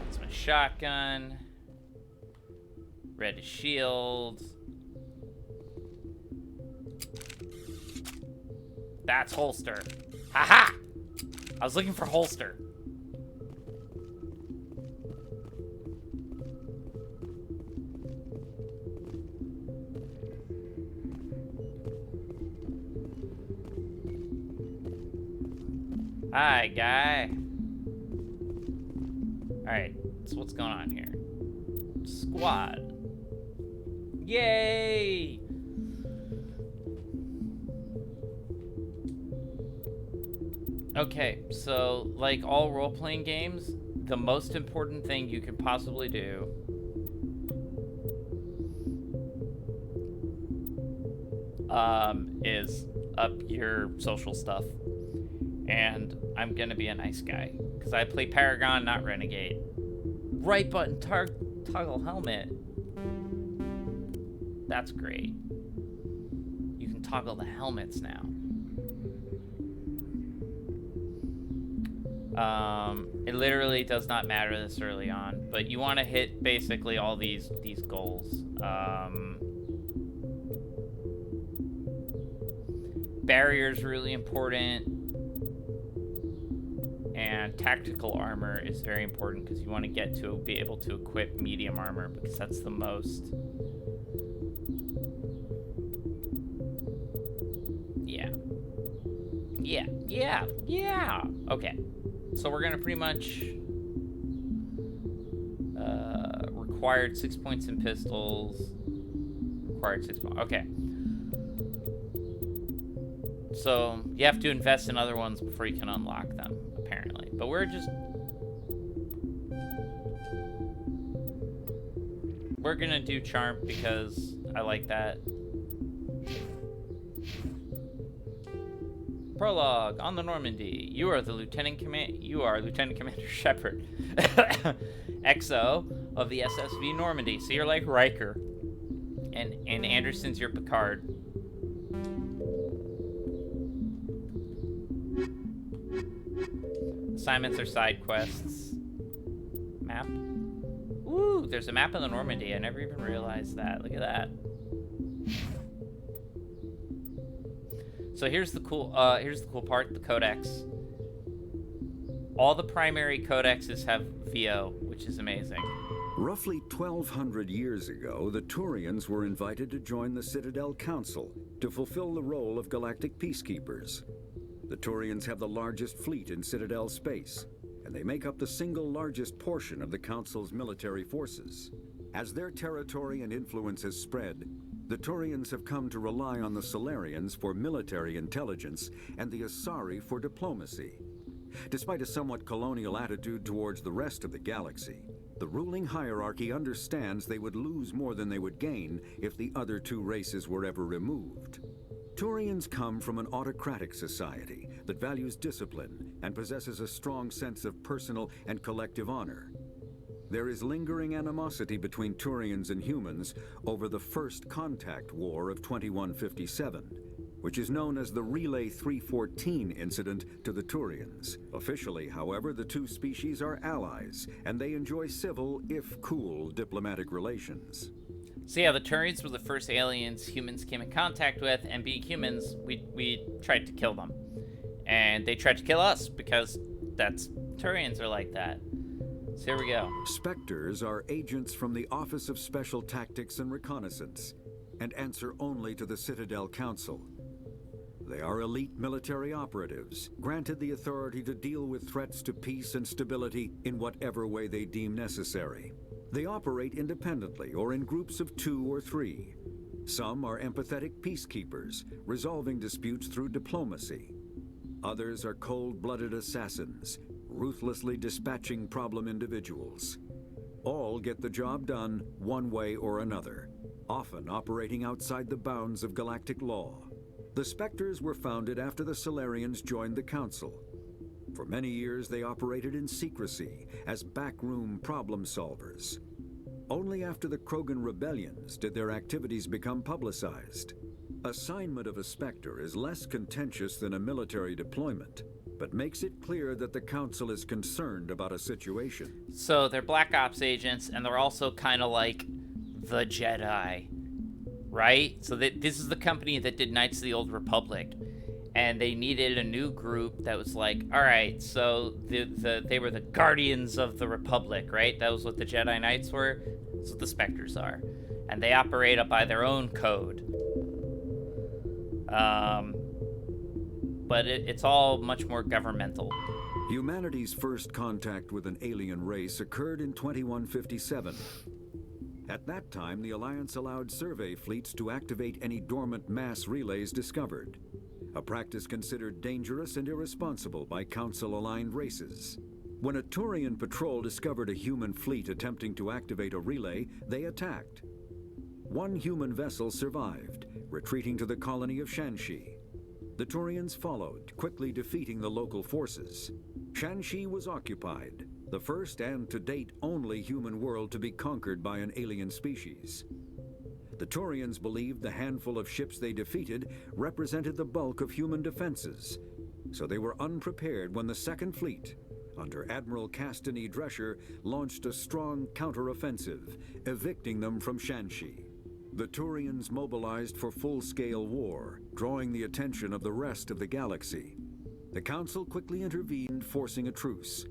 That's my shotgun. Red is shield. That's holster. Haha! I was looking for holster. Hi, guy. Alright, so what's going on here? squad. Yay! Okay, so like all role-playing games, the most important thing you can possibly do is up your social stuff. And I'm gonna be a nice guy, because I play Paragon, not Renegade. Right button, toggle helmet. That's great. You can toggle the helmets now. It literally does not matter this early on, but you want to hit basically all these goals. Barrier's really important, and tactical armor is very important because you want to get to be able to equip medium armor because that's the most. Yeah. Okay. So we're gonna pretty much required 6 points in pistols. Required 6 points. Okay. So you have to invest in other ones before you can unlock them, apparently. But we're gonna do charm because I like that. Prologue on the Normandy. You are Lieutenant Commander Shepard, XO of the SSV Normandy. So you're like Riker, and Anderson's your Picard. Assignments are side quests. Map. Ooh, there's a map of the Normandy. I never even realized that. Look at that. So here's the cool part, the codex. All the primary codexes have VO, which is amazing. Roughly 1,200 years ago, the Turians were invited to join the Citadel Council to fulfill the role of galactic peacekeepers. The Turians have the largest fleet in Citadel space, and they make up the single largest portion of the Council's military forces. As their territory and influence has spread, the Turians have come to rely on the Solarians for military intelligence and the Asari for diplomacy. Despite a somewhat colonial attitude towards the rest of the galaxy, the ruling hierarchy understands they would lose more than they would gain if the other two races were ever removed. Turians come from an autocratic society that values discipline and possesses a strong sense of personal and collective honor. There is lingering animosity between Turians and humans over the First Contact War of 2157, which is known as the Relay 314 incident to the Turians. Officially, however, the two species are allies, and they enjoy civil, if cool, diplomatic relations. So yeah, the Turians were the first aliens humans came in contact with, and being humans, we tried to kill them. And they tried to kill us, because Turians are like that. So here we go. Spectres are agents from the Office of Special Tactics and Reconnaissance, and answer only to the Citadel Council. They are elite military operatives, granted the authority to deal with threats to peace and stability in whatever way they deem necessary. They operate independently or in groups of 2 or 3. Some are empathetic peacekeepers, resolving disputes through diplomacy. Others are cold-blooded assassins, ruthlessly dispatching problem individuals. All get the job done one way or another, often operating outside the bounds of galactic law. The Spectres were founded after the Solarians joined the Council. For many years, they operated in secrecy as backroom problem solvers. Only after the Krogan rebellions did their activities become publicized. Assignment of a Spectre is less contentious than a military deployment, but makes it clear that the Council is concerned about a situation. So they're Black Ops agents, and they're also kind of like the Jedi, right? So this is the company that did Knights of the Old Republic, and they needed a new group that was like, all right, so they were the Guardians of the Republic, right? That was what the Jedi Knights were. That's what the Spectres are. And they operate by their own code. But it's all much more governmental. Humanity's first contact with an alien race occurred in 2157. At that time, the Alliance allowed survey fleets to activate any dormant mass relays discovered, a practice considered dangerous and irresponsible by Council-aligned races. When a Turian patrol discovered a human fleet attempting to activate a relay, they attacked. One human vessel survived, retreating to the colony of Shanxi. The Turians followed, quickly defeating the local forces. Shanxi was occupied, the first and to date only human world to be conquered by an alien species. The Turians believed the handful of ships they defeated represented the bulk of human defenses, so they were unprepared when the Second Fleet, under Admiral Castany Drescher, launched a strong counteroffensive, evicting them from Shanxi. The Turians mobilized for full-scale war, drawing the attention of the rest of the galaxy. The Council quickly intervened, forcing a truce.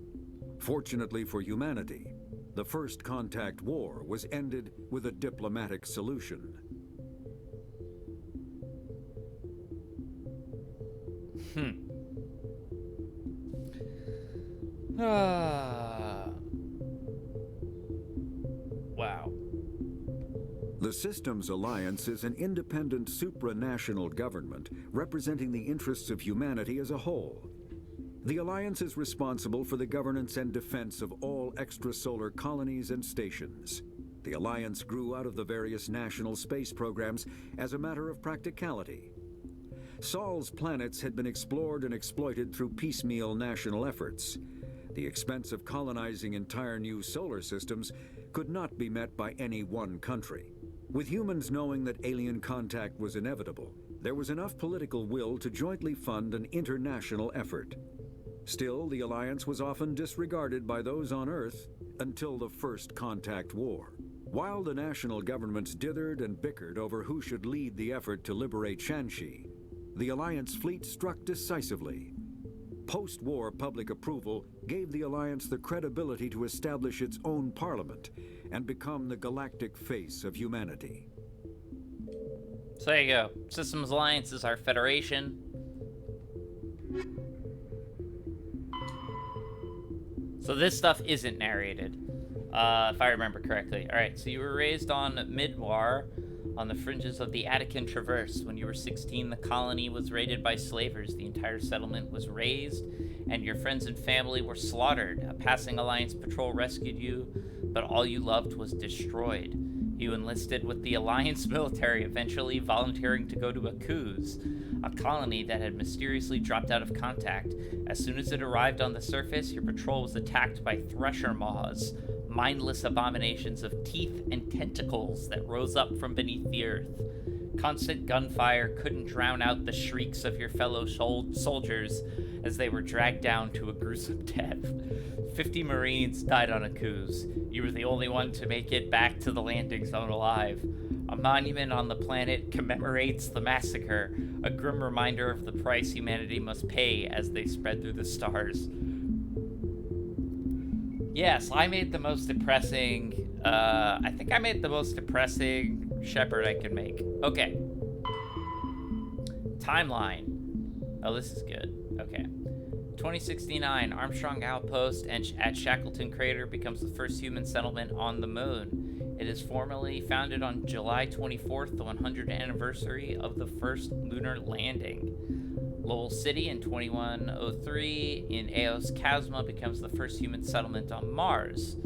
Fortunately for humanity, the First Contact War was ended with a diplomatic solution. Wow. The Systems Alliance is an independent supranational government representing the interests of humanity as a whole. The Alliance is responsible for the governance and defense of all extrasolar colonies and stations. The Alliance grew out of the various national space programs as a matter of practicality. Sol's planets had been explored and exploited through piecemeal national efforts. The expense of colonizing entire new solar systems could not be met by any one country. With humans knowing that alien contact was inevitable, there was enough political will to jointly fund an international effort. Still, the Alliance was often disregarded by those on Earth until the First Contact War. While the national governments dithered and bickered over who should lead the effort to liberate Shanxi, the Alliance fleet struck decisively. Post-war public approval gave the Alliance the credibility to establish its own parliament and become the galactic face of humanity. So there you go. Systems Alliance is our federation. So this stuff isn't narrated, if I remember correctly. Alright, so you were raised on Midwar, on the fringes of the Attican Traverse. When you were 16, the colony was raided by slavers. The entire settlement was razed, and your friends and family were slaughtered. A passing Alliance patrol rescued you, but all you loved was destroyed. You enlisted with the Alliance military, eventually volunteering to go to Akuz, a colony that had mysteriously dropped out of contact. As soon as it arrived on the surface, your patrol was attacked by thresher maws, mindless abominations of teeth and tentacles that rose up from beneath the earth. Constant gunfire couldn't drown out the shrieks of your fellow soldiers as they were dragged down to a gruesome death. 50 Marines died on Akuz. You were the only one to make it back to the landing zone alive. A monument on the planet commemorates the massacre, a grim reminder of the price humanity must pay as they spread through the stars. Yes, I made the most depressing, I think I made the most depressing shepherd I could make. Okay. Timeline. Oh, this is good. Okay. 2069, Armstrong Outpost at Shackleton Crater becomes the first human settlement on the moon. It is formally founded on July 24th, the 100th anniversary of the first lunar landing. Lowell City in 2103 in Eos Chasma becomes the first human settlement on Mars.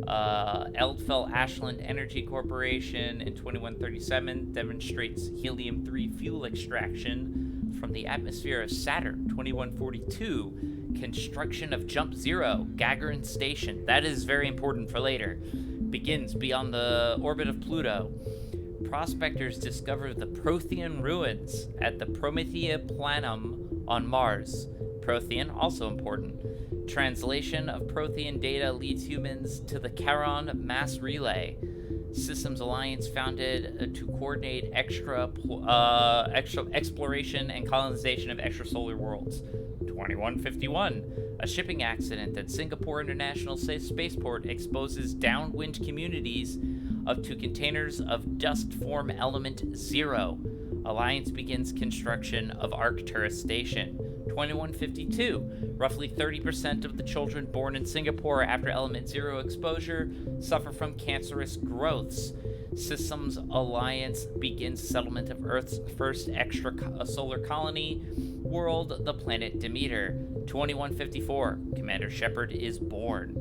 Eldfell Ashland Energy Corporation in 2137 demonstrates helium-3 fuel extraction from the atmosphere of Saturn. 2142, construction of Jump Zero, Gagarin Station. That is very important for later. Begins beyond the orbit of Pluto. Prospectors discover the Prothean ruins at the Promethea Planum on Mars. Prothean, also important. Translation of Prothean data leads humans to the Charon Mass Relay. Systems Alliance founded to coordinate exploration and colonization of extrasolar worlds. 2151, a shipping accident at Singapore International Spaceport exposes downwind communities to containers of dust form element 0. Alliance begins construction of Arcturus Station. 2152. Roughly 30% of the children born in Singapore after Element Zero exposure suffer from cancerous growths. Systems Alliance begins settlement of Earth's first solar colony world, the planet Demeter. 2154. Commander Shepard is born.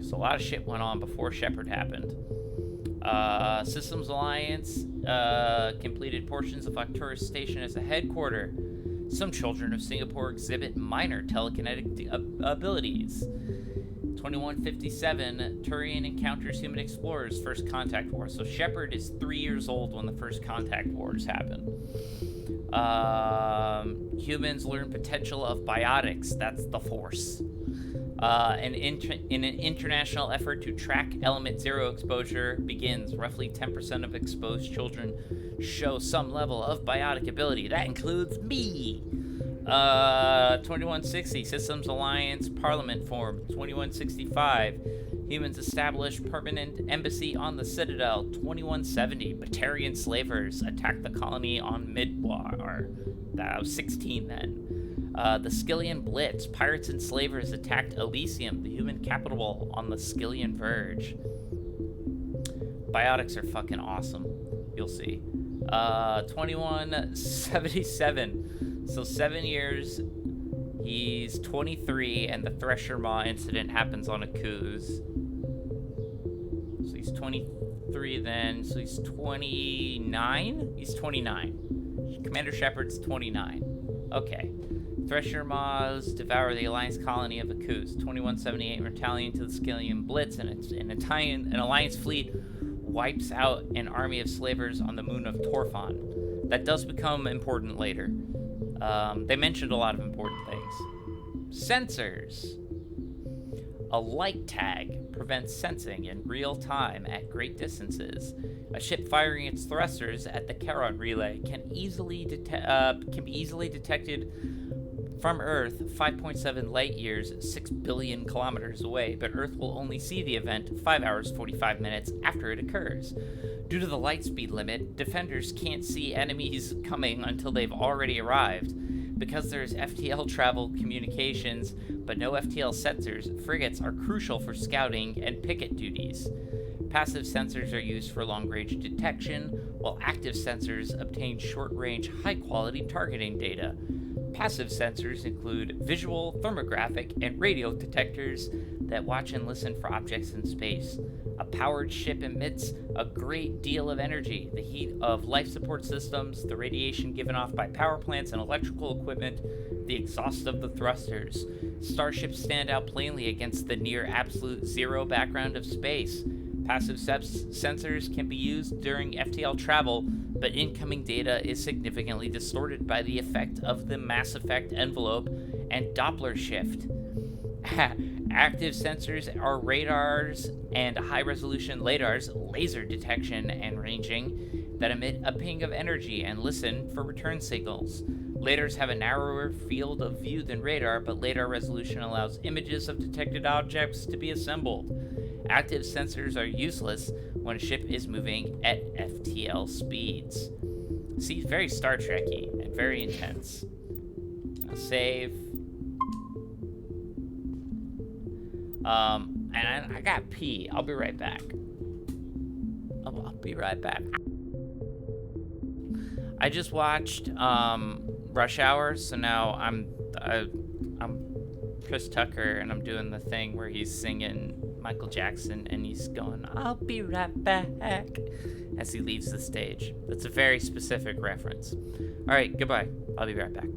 So a lot of shit went on before Shepard happened. Systems Alliance completed portions of Arcturus Station as a headquarter. Some children of Singapore exhibit minor telekinetic abilities. 2157, Turian encounters human explorers, first contact war. So Shepard is 3 years old when the first contact wars happen. Humans learn potential of biotics, that's the Force. In an international effort to track Element Zero exposure begins. Roughly 10% of exposed children show some level of biotic ability. That includes me. 2160, Systems Alliance Parliament formed. 2165, humans establish permanent embassy on the Citadel. 2170, Batarian slavers attack the colony on Midwar. That was 16 then. The Skillian Blitz, pirates and slavers attacked Elysium, the human capital on the Skillian Verge. Biotics are fucking awesome. You'll see. 2177. So 7 years. He's 23, and the Thresher Maw incident happens on a Kuz. So he's 23 then. So he's 29? He's 29. Commander Shepard's 29. Okay. Thresher Maws devour the Alliance colony of Akuz. 2178, retaliating to the Skillian Blitz, and an Alliance fleet wipes out an army of slavers on the moon of Torfon. That does become important later. They mentioned a lot of important things. Sensors. A light tag prevents sensing in real time at great distances. A ship firing its thrusters at the Charon relay can be easily detected from Earth 5.7 light years, 6 billion kilometers away, but Earth will only see the event 5 hours 45 minutes after it occurs. Due to the light speed limit, defenders can't see enemies coming until they've already arrived. Because there's FTL travel communications, but no FTL sensors, frigates are crucial for scouting and picket duties. Passive sensors are used for long-range detection, while active sensors obtain short-range, high-quality targeting data. Passive sensors include visual, thermographic, and radio detectors that watch and listen for objects in space. A powered ship emits a great deal of energy. The heat of life support systems, the radiation given off by power plants and electrical equipment, the exhaust of the thrusters. Starships stand out plainly against the near absolute zero background of space. Passive sensors can be used during FTL travel, but incoming data is significantly distorted by the effect of the Mass Effect envelope and Doppler shift. Active sensors are radars and high-resolution LiDARs, laser detection and ranging, that emit a ping of energy and listen for return signals. LiDARs have a narrower field of view than radar, but LiDAR resolution allows images of detected objects to be assembled. Active sensors are useless when a ship is moving at FTL speeds. See, very Star Trek-y and very intense. I'll save. And I got pee. I'll be right back. I'll be right back. I just watched Rush Hour, so now I'm Chris Tucker, and I'm doing the thing where he's singing Michael Jackson, and he's going, "I'll be right back," as he leaves the stage. That's a very specific reference. All right, goodbye. I'll be right back.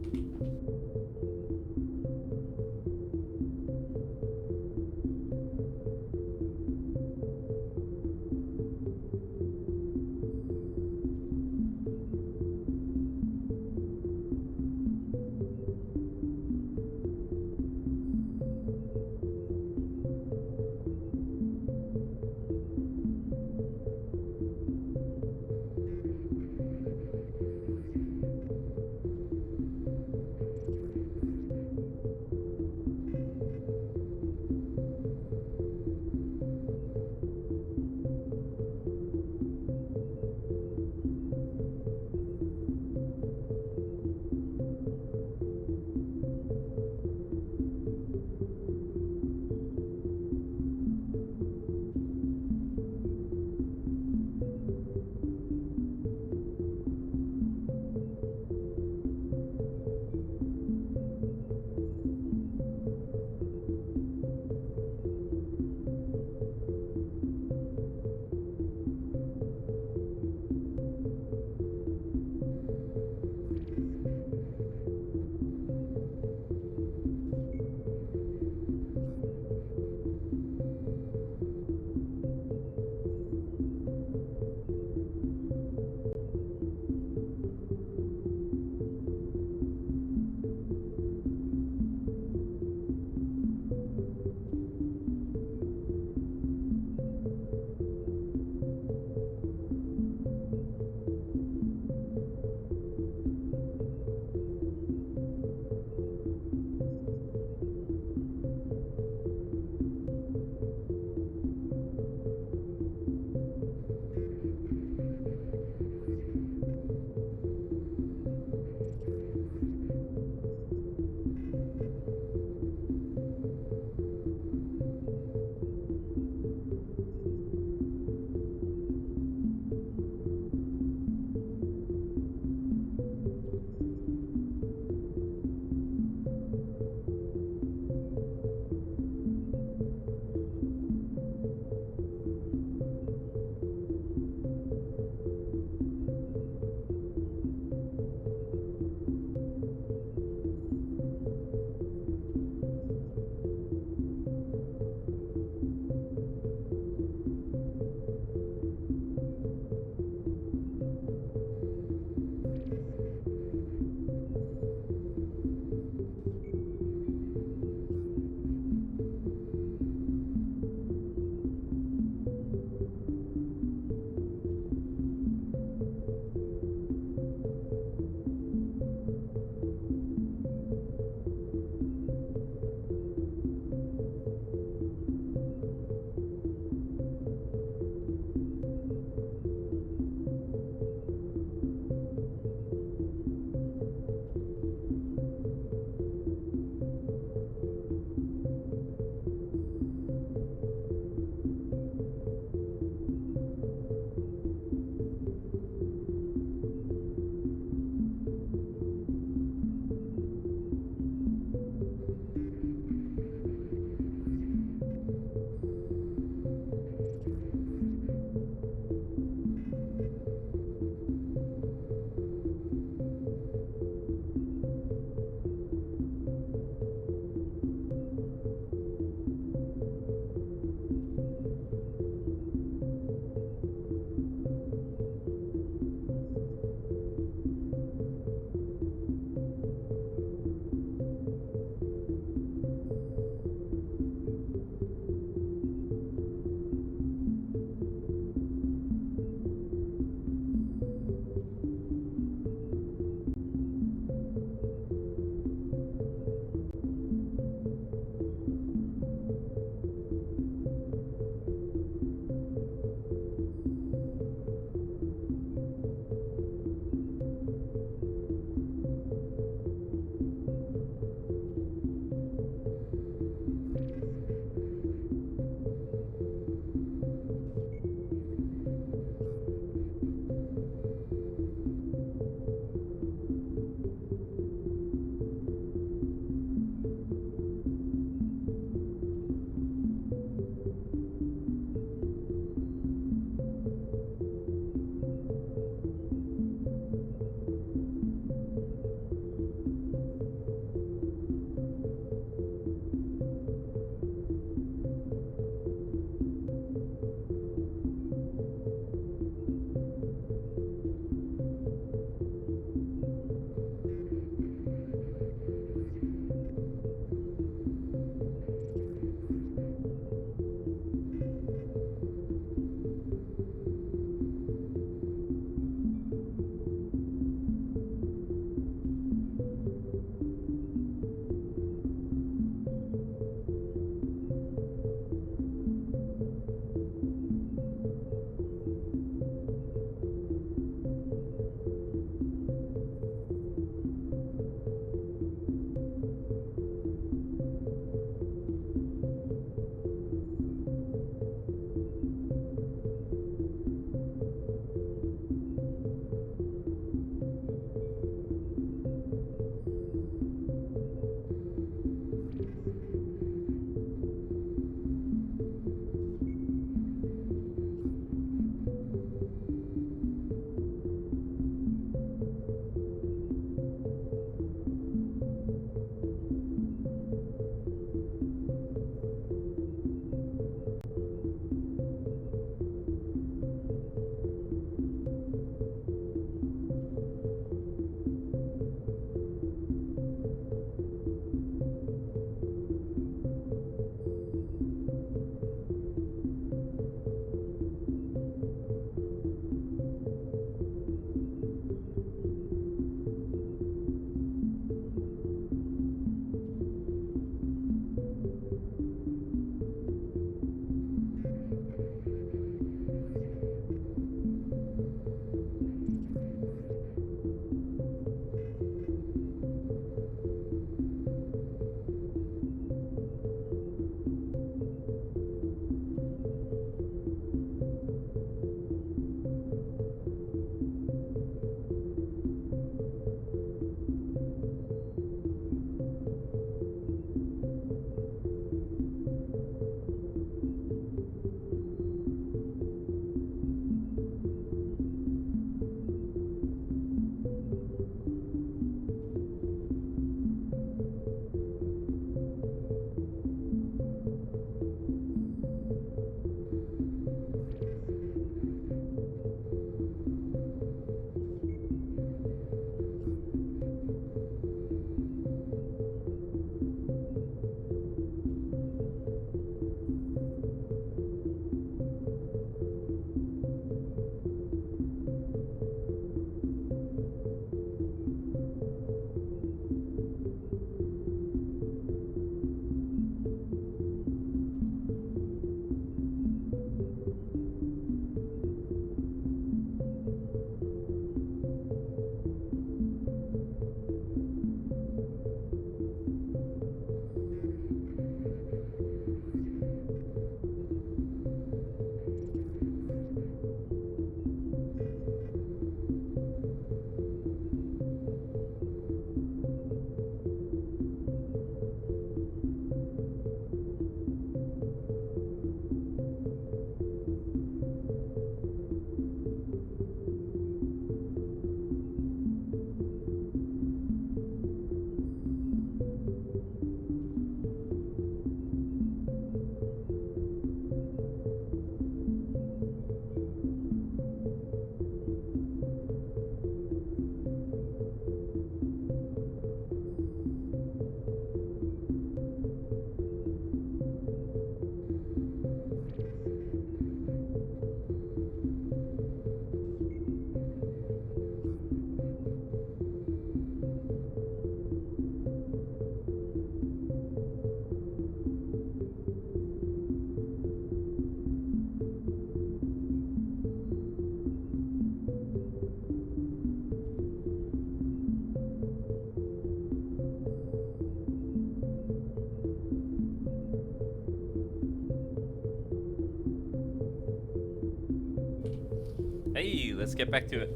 Hey, let's get back to it.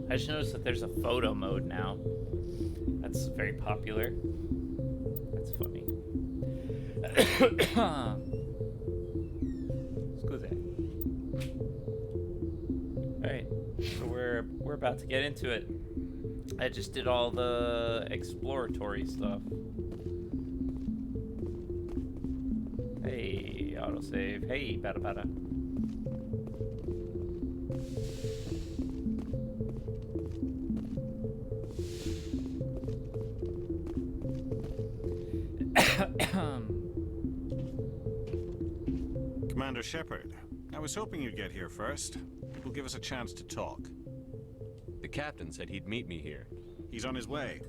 I just noticed that there's a photo mode now. That's very popular. That's funny. Scusi. Alright, so we're about to get into it. I just did all the exploratory stuff. Hey, autosave. Hey, bada bada. Commander Shepard, I was hoping you'd get here first. It will give us a chance to talk. The captain said he'd meet me here. He's on his way.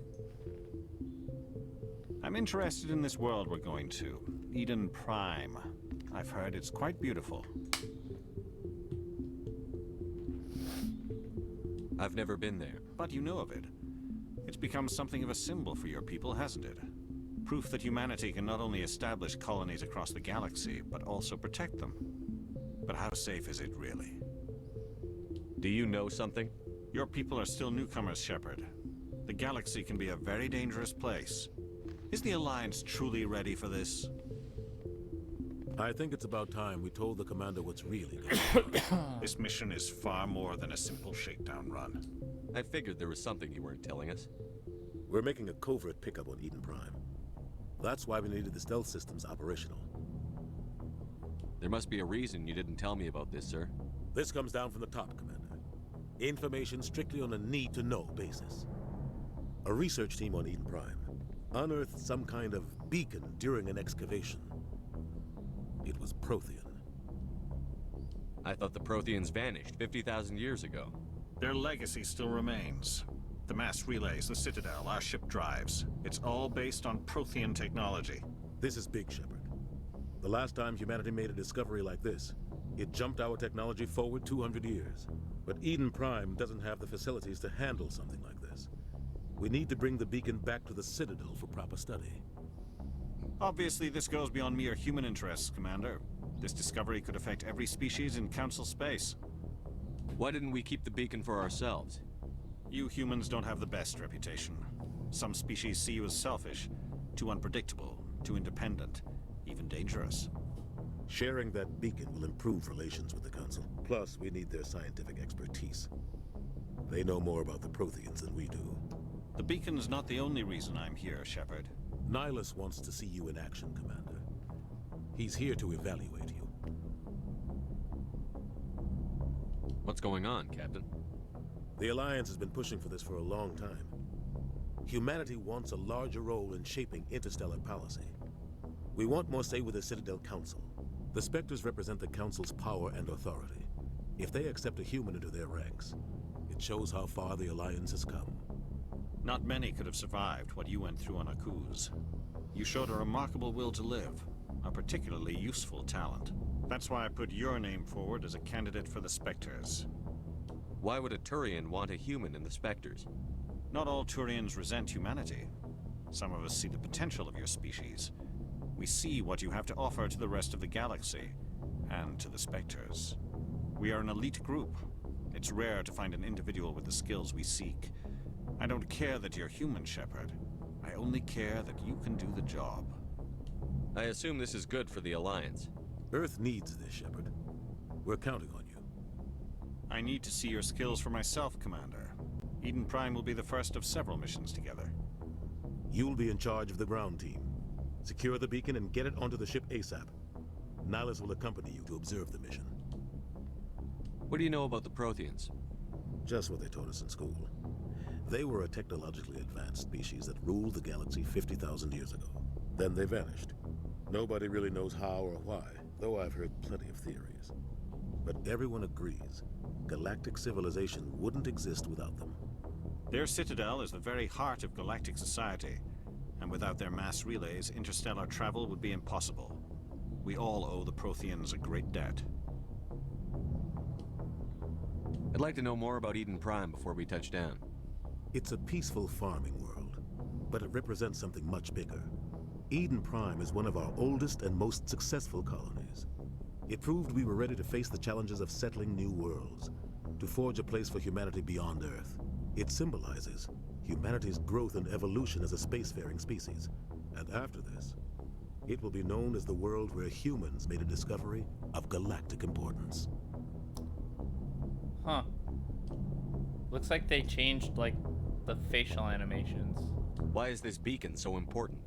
I'm interested in this world we're going to, Eden Prime. I've heard it's quite beautiful. I've never been there. But you know of it. It's become something of a symbol for your people, hasn't it? Proof that humanity can not only establish colonies across the galaxy, but also protect them. But how safe is it, really? Do you know something? Your people are still newcomers, Shepard. The galaxy can be a very dangerous place. Is the Alliance truly ready for this? I think it's about time we told the commander what's really going on. This mission is far more than a simple shakedown run. I figured there was something you weren't telling us. We're making a covert pickup on Eden Prime. That's why we needed the stealth systems operational. There must be a reason you didn't tell me about this, sir. This comes down from the top, Commander. Information strictly on a need-to-know basis. A research team on Eden Prime unearthed some kind of beacon during an excavation. It was Prothean. I thought the Protheans vanished 50,000 years ago. Their legacy still remains. The mass relays, the Citadel, our ship drives. It's all based on Prothean technology. This is big, Shepard. The last time humanity made a discovery like this, it jumped our technology forward 200 years. But Eden Prime doesn't have the facilities to handle something like this. We need to bring the beacon back to the Citadel for proper study. Obviously, this goes beyond mere human interests, Commander. This discovery could affect every species in Council space. Why didn't we keep the beacon for ourselves? You humans don't have the best reputation. Some species see you as selfish, too unpredictable, too independent, even dangerous. Sharing that beacon will improve relations with the Council. Plus, we need their scientific expertise. They know more about the Protheans than we do. The beacon's not the only reason I'm here, Shepard. Nihilus wants to see you in action, Commander. He's here to evaluate you. What's going on, Captain? The Alliance has been pushing for this for a long time. Humanity wants a larger role in shaping interstellar policy. We want more say with the Citadel Council. The Spectres represent the Council's power and authority. If they accept a human into their ranks, it shows how far the Alliance has come. Not many could have survived what you went through on Akuz. You showed a remarkable will to live, a particularly useful talent. That's why I put your name forward as a candidate for the Spectres. Why would a Turian want a human in the Spectres? Not all Turians resent humanity. Some of us see the potential of your species. We see what you have to offer to the rest of the galaxy, and to the Spectres. We are an elite group. It's rare to find an individual with the skills we seek. I don't care that you're human, Shepard. I only care that you can do the job. I assume this is good for the Alliance. Earth needs this, Shepard. We're counting on you. I need to see your skills for myself, Commander. Eden Prime will be the first of several missions together. You'll be in charge of the ground team. Secure the beacon and get it onto the ship ASAP. Nihilus will accompany you to observe the mission. What do you know about the Protheans? Just what they taught us in school. They were a technologically advanced species that ruled the galaxy 50,000 years ago. Then they vanished. Nobody really knows how or why, though I've heard plenty of theories. But everyone agrees, galactic civilization wouldn't exist without them. Their citadel is the very heart of galactic society, and without their mass relays, interstellar travel would be impossible. We all owe the Protheans a great debt. I'd like to know more about Eden Prime before we touch down. It's a peaceful farming world, but it represents something much bigger. Eden Prime is one of our oldest and most successful colonies. It proved we were ready to face the challenges of settling new worlds. to forge a place for humanity beyond Earth. It symbolizes humanity's growth and evolution as a spacefaring species. And after this, it will be known as the world where humans made a discovery of galactic importance. Huh. Looks like they changed, like, the facial animations. Why is this beacon so important?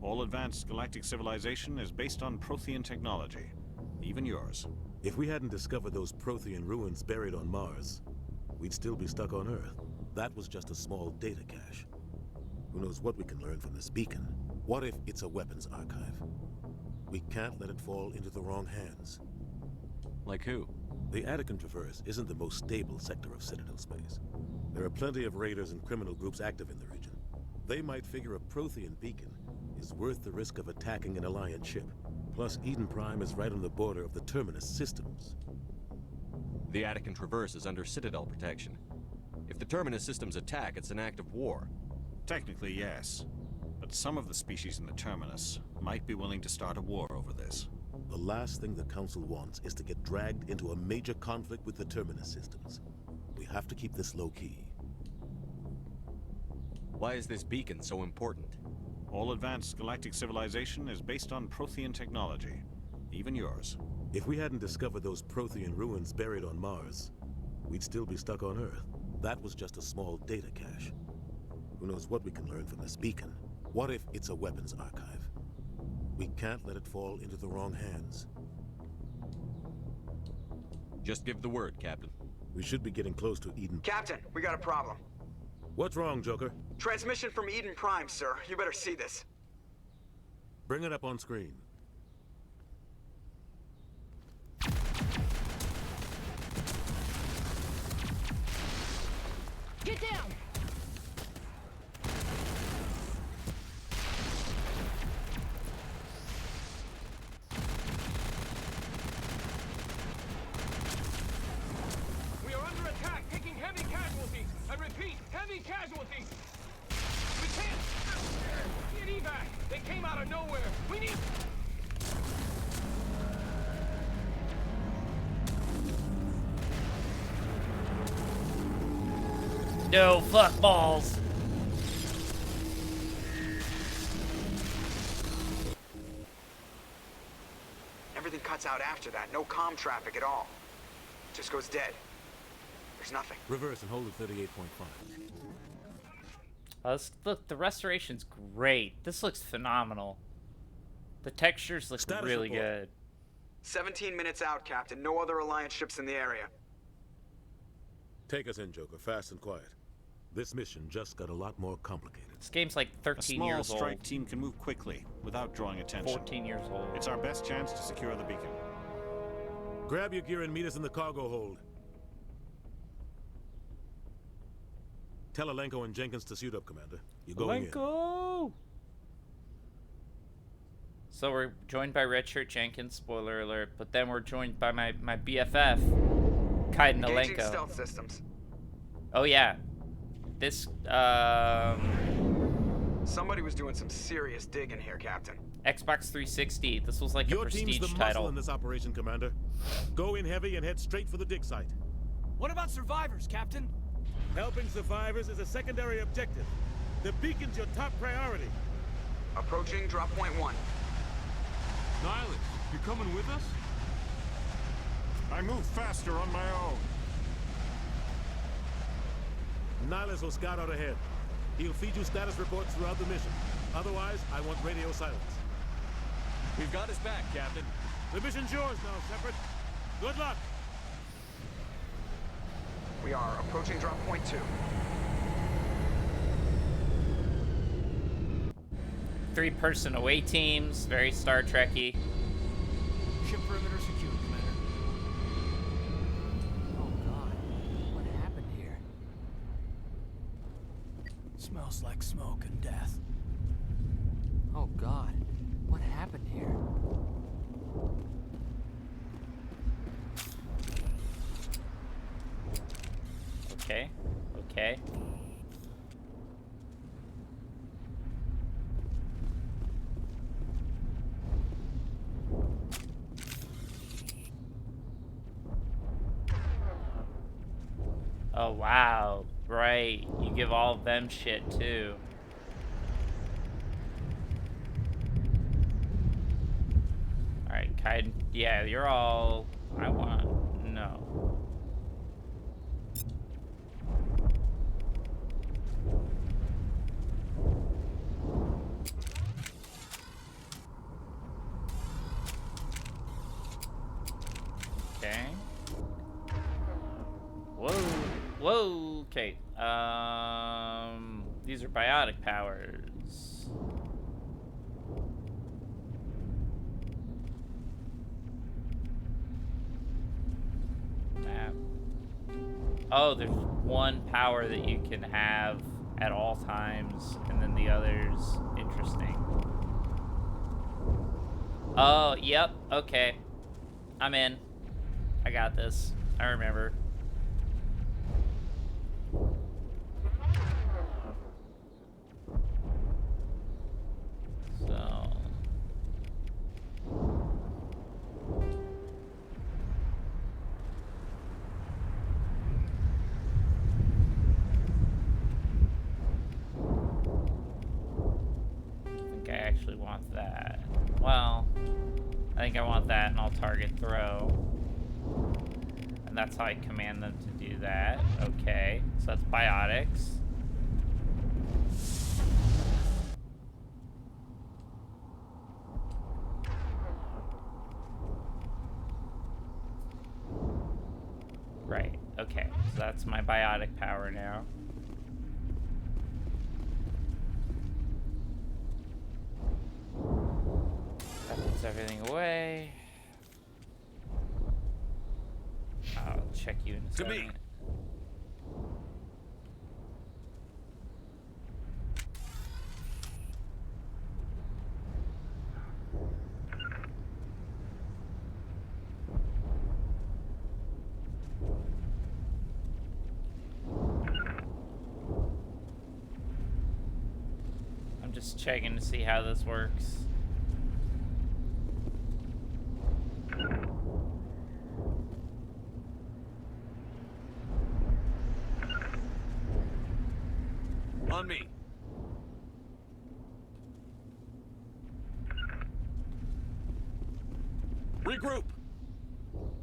All advanced galactic civilization is based on Prothean technology. Even yours. If we hadn't discovered those Prothean ruins buried on Mars, we'd still be stuck on Earth. That was just a small data cache. Who knows what we can learn from this beacon? What if it's a weapons archive? We can't let it fall into the wrong hands. Like who? The Attican Traverse isn't the most stable sector of Citadel space. There are plenty of raiders and criminal groups active in the region. They might figure a Prothean beacon is worth the risk of attacking an Alliance ship. Plus, Eden Prime is right on the border of the Terminus systems. The Attican Traverse is under Citadel protection. If the Terminus systems attack, it's an act of war. Technically, yes. But some of the species in the Terminus might be willing to start a war over this. The last thing the Council wants is to get dragged into a major conflict with the Terminus systems. We have to keep this low-key. Why is this beacon so important? All advanced galactic civilization is based on Prothean technology. Even yours. If we hadn't discovered those Prothean ruins buried on Mars, we'd still be stuck on Earth. That was just a small data cache. Who knows what we can learn from this beacon? What if it's a weapons archive? We can't let it fall into the wrong hands. Just give the word, Captain. We should be getting close to Eden. Captain, we got a problem. What's wrong, Joker? Transmission from Eden Prime, sir. You better see this. Bring it up on screen. Get down! We are under attack, taking heavy casualties. I repeat, heavy casualties. We can't get evac. They came out of nowhere. We need. No, fuck balls. Everything cuts out after that. No comm traffic at all. Just goes dead. There's nothing. Reverse and hold at 38.5. Look, the restoration's great. This looks phenomenal. The textures look Status really report. good. 17 minutes out, Captain. No other Alliance ships in the area. Take us in, Joker, fast and quiet. This mission just got a lot more complicated. This game's like 13 years A small strike old. team can move quickly without drawing attention. 14 years old. It's our best chance to secure the beacon. Grab your gear and meet us in the cargo hold. Tell Alenko and Jenkins to suit up, Commander. You're going in. Alenko! So we're joined by Redshirt Jenkins, spoiler alert, but then we're joined by my BFF, Kaiden Engaging Alenko. stealth systems. Oh yeah. This, Somebody was doing some serious digging here, Captain. Xbox 360. This was like Your a team's prestige the muscle title. in this operation, Commander. Go in heavy and head straight for the dig site. What about survivors, Captain? Helping survivors is a secondary objective. The beacon's your top priority. Approaching drop point 1. Nihilus, you coming with us? I move faster on my own. Nihilus will scout out ahead. He'll feed you status reports throughout the mission. Otherwise, I want radio silence. We've got his back, Captain. The mission's yours now, Shepard. Good luck. We are approaching drop point 2. 3-person away teams, very Star Trek-y. Ship perimeter secure, Commander. Oh God, what happened here? Smells like smoke and death. Oh God, what happened here? Okay, okay. Oh, wow. Right. You give all of them shit, too. Alright, Kaiden. Yeah, you're all... I want... No. Okay. Whoa. Whoa. Okay. These are biotic powers. Map. Oh, there's one power that you can have at all times, and then the others. Interesting. Oh, yep. Okay. I'm in. I got this. I remember. So... I think I actually want that. Well, I think I want that, and I'll target throw. And that's how I command them to do that. Okay, so that's biotics. Right, okay, so that's my biotic power now. That puts everything away. I'll check you in a second. To me. I'm just checking to see how this works. On me. Regroup.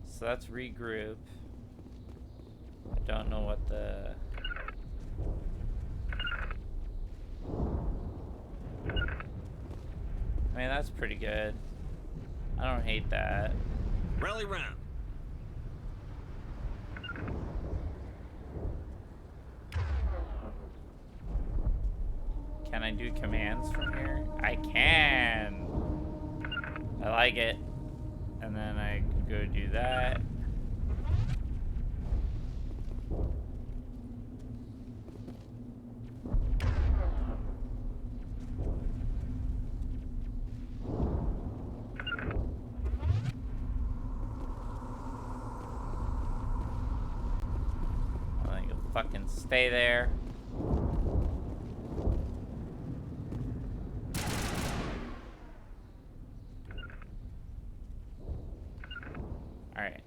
So that's regroup. I don't know what the... I mean, that's pretty good. I don't hate that. Rally round. Can I do commands from here? I can! I like it. And then I can go do that. I think you'll fucking stay there. Alright.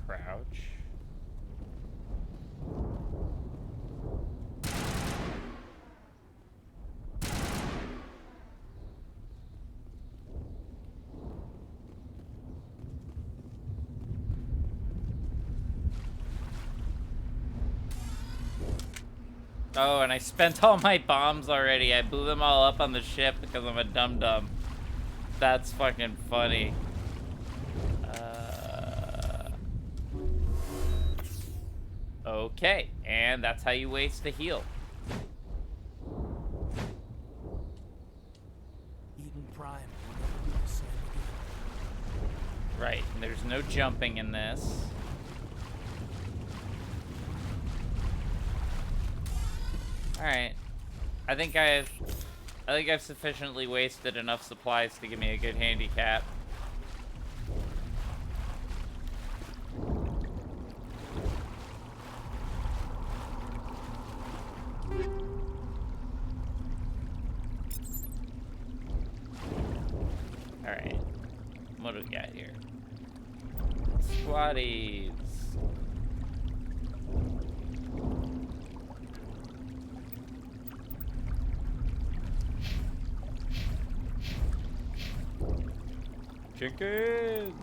Crouch. Oh, and I spent all my bombs already. I blew them all up on the ship because I'm a dum-dum. That's fucking funny. Okay, and that's how you waste a heal. Eden Prime. Right, and there's no jumping in this. Alright. I think I've sufficiently wasted enough supplies to give me a good handicap. What do we got here? Squatties. Chickens.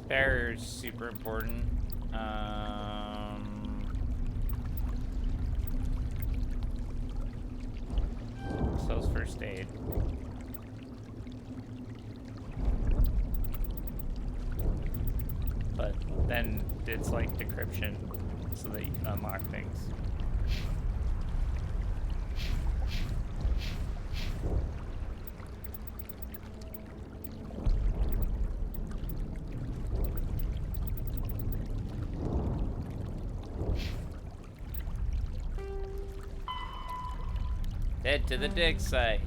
Barrier's super important. So's first aid. But then it's like decryption so that you can unlock things. Head to the dig site.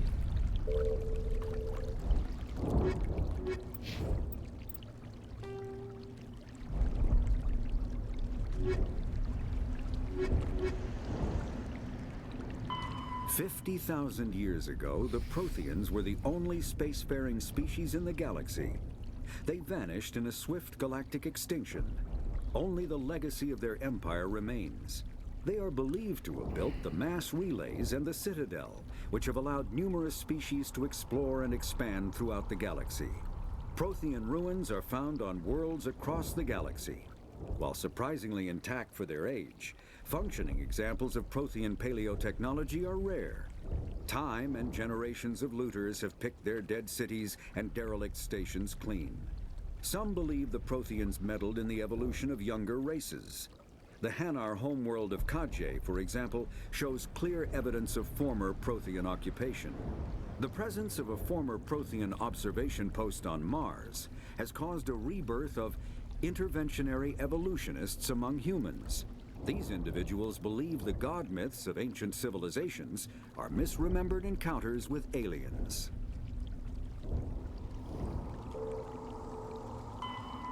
"50,000 years ago, the Protheans were the only spacefaring species in the galaxy. They vanished in a swift galactic extinction. Only the legacy of their empire remains. They are believed to have built the mass relays and the Citadel, which have allowed numerous species to explore and expand throughout the galaxy. Prothean ruins are found on worlds across the galaxy. While surprisingly intact for their age, functioning examples of Prothean paleotechnology are rare. Time and generations of looters have picked their dead cities and derelict stations clean. Some believe the Protheans meddled in the evolution of younger races. The Hanar homeworld of Kajay, for example, shows clear evidence of former Prothean occupation. The presence of a former Prothean observation post on Mars has caused a rebirth of interventionary evolutionists among humans. These individuals believe the god myths of ancient civilizations are misremembered encounters with aliens.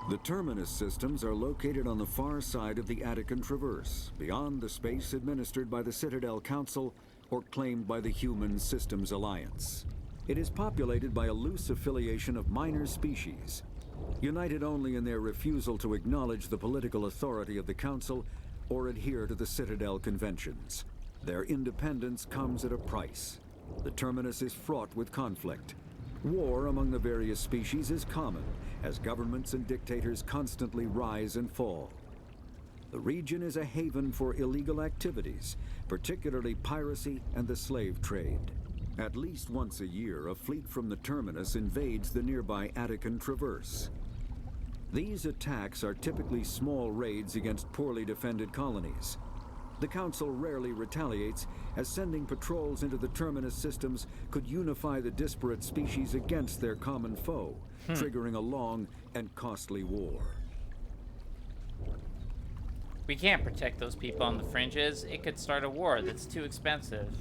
The Terminus systems are located on the far side of the Attican Traverse, beyond the space administered by the Citadel Council or claimed by the Human Systems Alliance. It is populated by a loose affiliation of minor species, united only in their refusal to acknowledge the political authority of the Council or adhere to the Citadel conventions. Their independence comes at a price. The Terminus is fraught with conflict. War among the various species is common, as governments and dictators constantly rise and fall. The region is a haven for illegal activities, particularly piracy and the slave trade. At least once a year, a fleet from the Terminus invades the nearby Attican Traverse. These attacks are typically small raids against poorly defended colonies. The Council rarely retaliates, as sending patrols into the Terminus systems could unify the disparate species against their common foe, triggering a long and costly war. We can't protect those people on the fringes. It could start a war that's too expensive.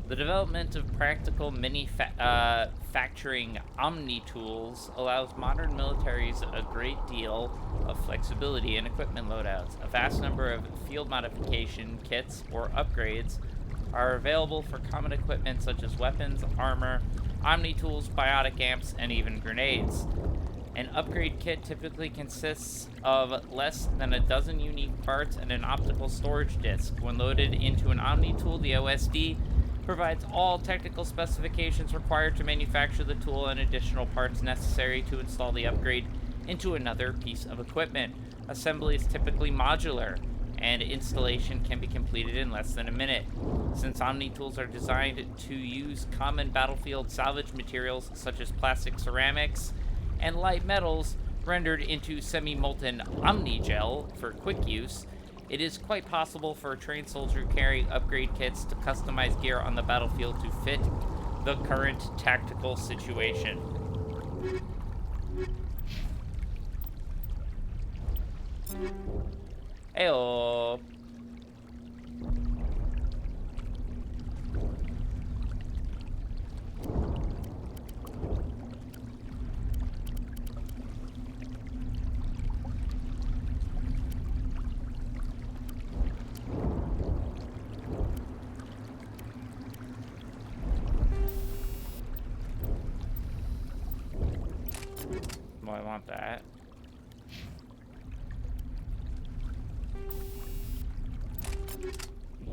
The development of practical manufacturing omni-tools allows modern militaries a great deal of flexibility in equipment loadouts. A vast number of field modification kits or upgrades are available for common equipment such as weapons, armor, omni-tools, biotic amps, and even grenades. An upgrade kit typically consists of less than a dozen unique parts and an optical storage disk. When loaded into an omni-tool, the OSD provides all technical specifications required to manufacture the tool and additional parts necessary to install the upgrade into another piece of equipment. Assembly is typically modular, and installation can be completed in less than a minute. Since omni-tools are designed to use common battlefield salvage materials such as plastic ceramics and light metals, rendered into semi-molten omni-gel for quick use, it is quite possible for a trained soldier carrying upgrade kits to customize gear on the battlefield to fit the current tactical situation. Heyo. Well, I want that.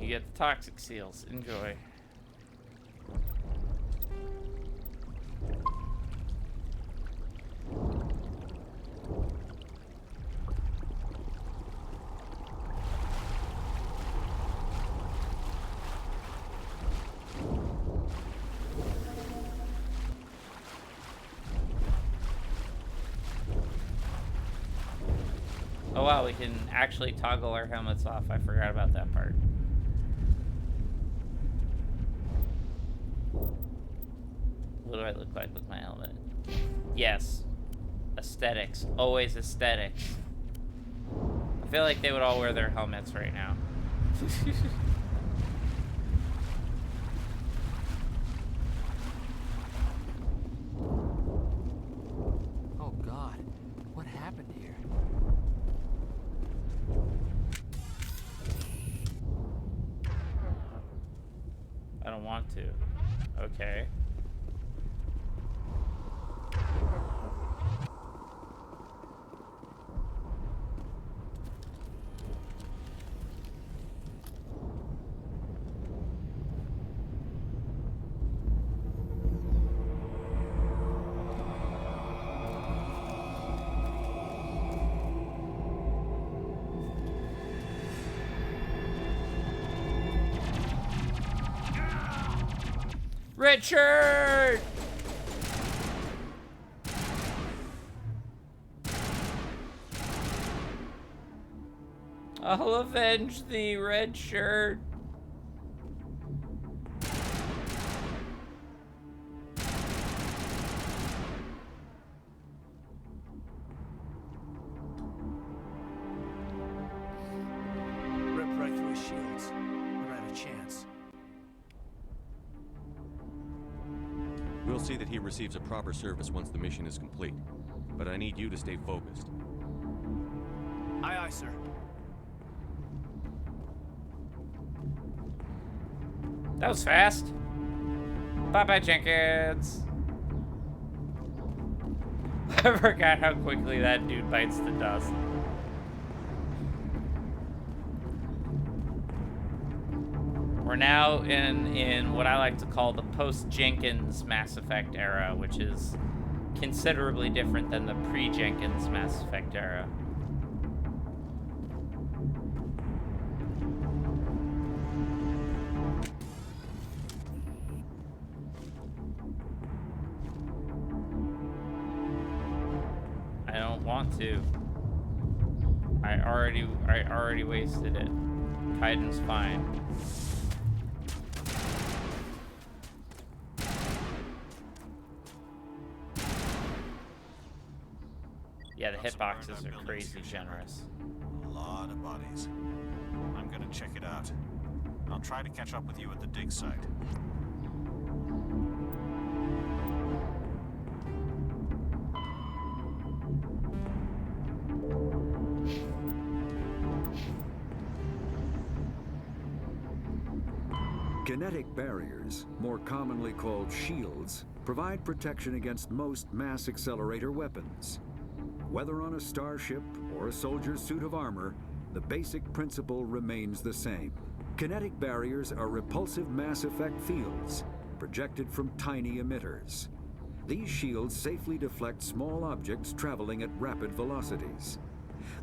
You get the toxic seals. Enjoy. Oh wow, we can actually toggle our helmets off. I forgot about that part. What do I look like with my helmet? Yes. Aesthetics. Always aesthetics. I feel like they would all wear their helmets right now. Oh God, what happened here? I don't want to. Okay. Richard! I'll avenge thee, red shirt. Rip right through his shields. Never had a chance. We'll see that he receives a proper service once the mission is complete. But I need you to stay focused. Aye, aye, sir. That was fast. Bye-bye, Jenkins. I forgot how quickly that dude bites the dust. We're now in what I like to call the post-Jenkins Mass Effect era, which is considerably different than the pre-Jenkins Mass Effect era. I don't want to. I already wasted it. Kaiden's fine. Yeah, the hitboxes are crazy generous. A lot of bodies. I'm gonna check it out. I'll try to catch up with you at the dig site. Kinetic barriers, more commonly called shields, provide protection against most mass accelerator weapons. Whether on a starship or a soldier's suit of armor, the basic principle remains the same. Kinetic barriers are repulsive mass effect fields, projected from tiny emitters. These shields safely deflect small objects traveling at rapid velocities.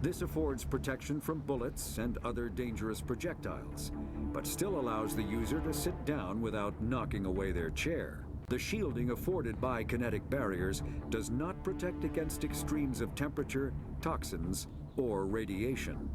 This affords protection from bullets and other dangerous projectiles, but still allows the user to sit down without knocking away their chair. The shielding afforded by kinetic barriers does not protect against extremes of temperature, toxins, or radiation.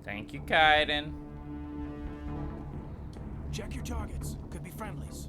Thank you, Kaiden. Check your targets. Could be friendlies.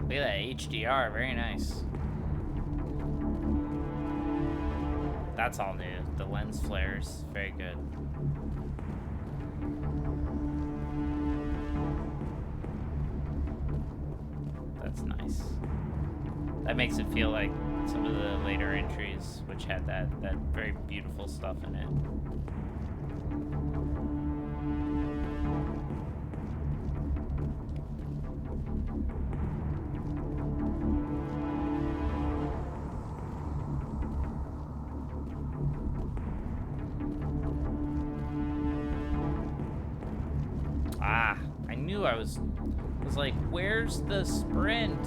Look at that HDR, very nice. That's all new. The lens flares, very good. That's nice. That makes it feel like some of the later entries, which had that very beautiful stuff in it. I was like, where's the sprint?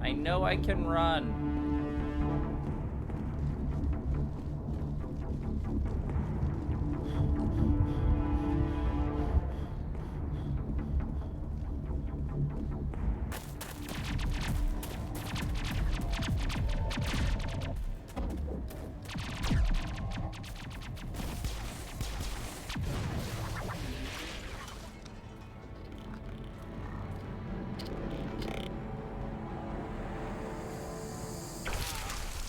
I know I can run.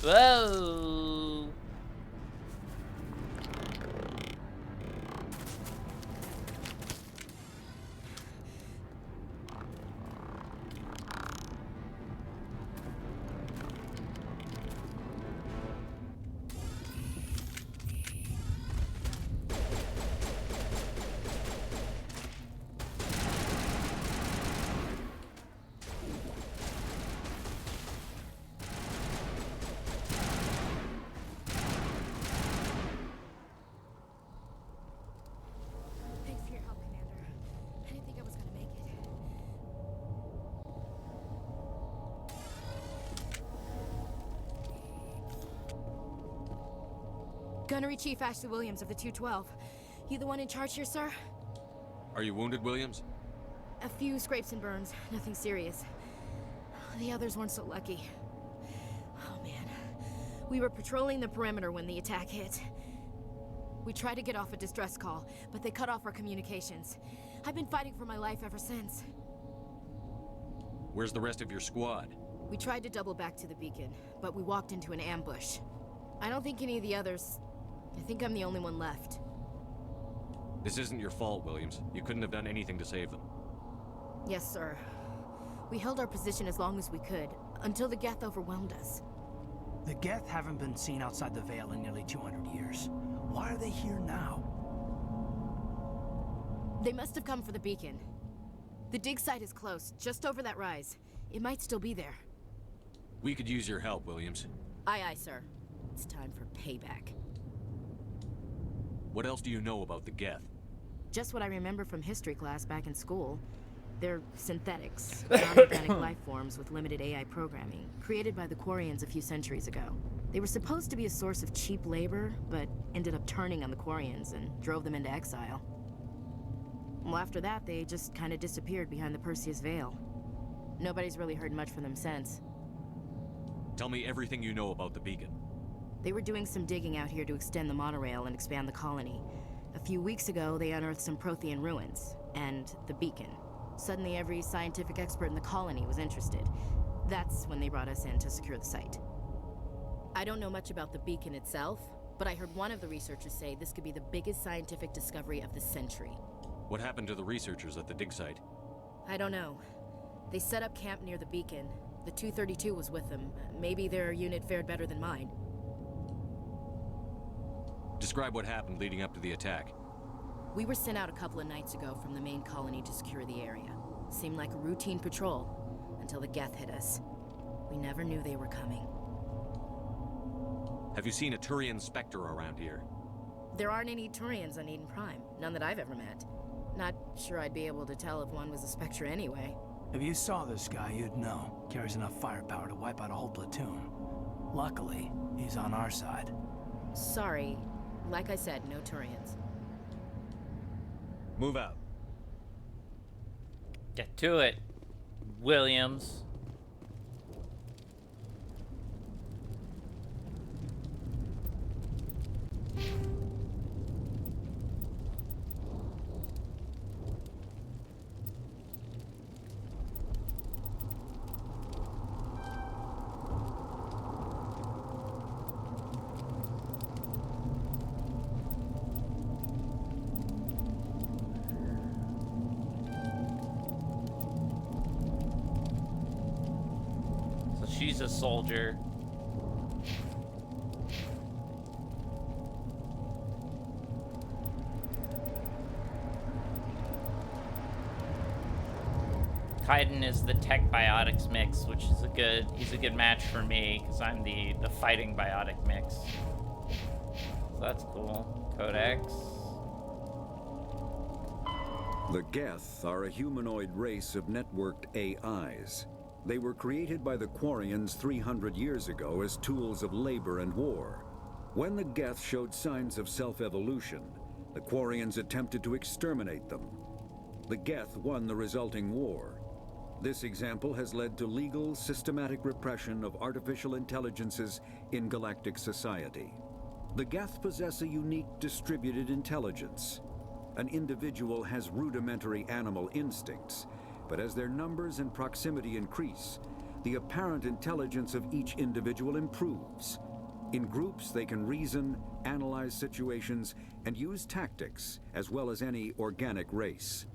Whoa! Gunnery Chief Ashley Williams of the 212. You the one in charge here, sir? Are you wounded, Williams? A few scrapes and burns, nothing serious. The others weren't so lucky. Oh man. We were patrolling the perimeter when the attack hit. We tried to get off a distress call, but they cut off our communications. I've been fighting for my life ever since. Where's the rest of your squad? We tried to double back to the beacon, but we walked into an ambush. I don't think any of the others... I think I'm the only one left. This isn't your fault, Williams. You couldn't have done anything to save them. Yes, sir. We held our position as long as we could, until the Geth overwhelmed us. The Geth haven't been seen outside the Veil in nearly 200 years. Why are they here now? They must have come for the beacon. The dig site is close, just over that rise. It might still be there. We could use your help, Williams. Aye, aye, sir. It's time for payback. What else do you know about the Geth? Just what I remember from history class back in school. They're synthetics, non-organic life forms with limited AI programming, created by the Quarians a few centuries ago. They were supposed to be a source of cheap labor, but ended up turning on the Quarians and drove them into exile. Well, after that, they just kind of disappeared behind the Perseus Veil. Nobody's really heard much from them since. Tell me everything you know about the beacon. They were doing some digging out here to extend the monorail and expand the colony. A few weeks ago, they unearthed some Prothean ruins, and the beacon. Suddenly, every scientific expert in the colony was interested. That's when they brought us in to secure the site. I don't know much about the beacon itself, but I heard one of the researchers say this could be the biggest scientific discovery of the century. What happened to the researchers at the dig site? I don't know. They set up camp near the beacon. The 232 was with them. Maybe their unit fared better than mine. Describe what happened leading up to the attack. We were sent out a couple of nights ago from the main colony to secure the area. Seemed like a routine patrol, until the Geth hit us. We never knew they were coming. Have you seen a Turian Spectre around here? There aren't any Turians on Eden Prime. None that I've ever met. Not sure I'd be able to tell if one was a Spectre anyway. If you saw this guy, you'd know. Carries enough firepower to wipe out a whole platoon. Luckily, he's on our side. Sorry. Like I said, no Turians. Move out. Get to it, Williams. She's a soldier. Kaiden is the tech biotics mix, which is he's a good match for me because I'm the fighting biotic mix. So that's cool. Codex. The Geth are a humanoid race of networked AIs. They were created by the Quarians 300 years ago as tools of labor and war. When the Geth showed signs of self-evolution, the Quarians attempted to exterminate them. The Geth won the resulting war. This example has led to legal, systematic repression of artificial intelligences in galactic society. The Geth possess a unique distributed intelligence. An individual has rudimentary animal instincts, but as their numbers and proximity increase, the apparent intelligence of each individual improves. In groups, they can reason, analyze situations, and use tactics, as well as any organic race.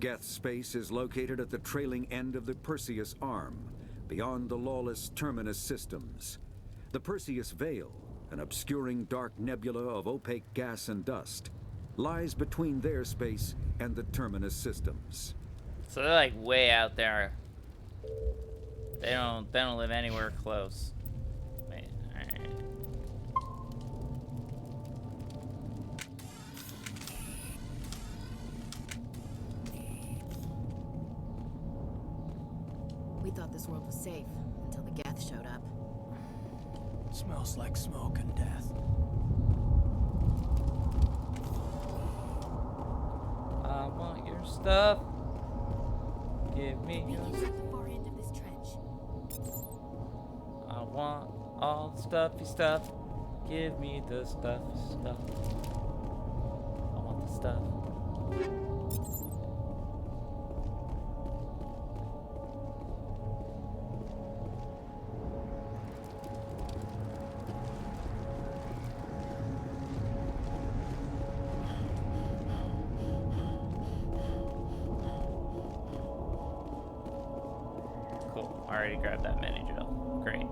Geth space is located at the trailing end of the Perseus Arm, beyond the lawless Terminus systems. The Perseus Veil, an obscuring dark nebula of opaque gas and dust, lies between their space and the Terminus systems. So they're like way out there. They don't live anywhere close. Wait, alright. We thought this world was safe until the Geth showed up. Smells like smoke and death. I want your stuff. Give me your at the far end of this trench. I want all the stuffy stuff. Give me the stuffy stuff. I want the stuff. I already grabbed that mini gel. Great.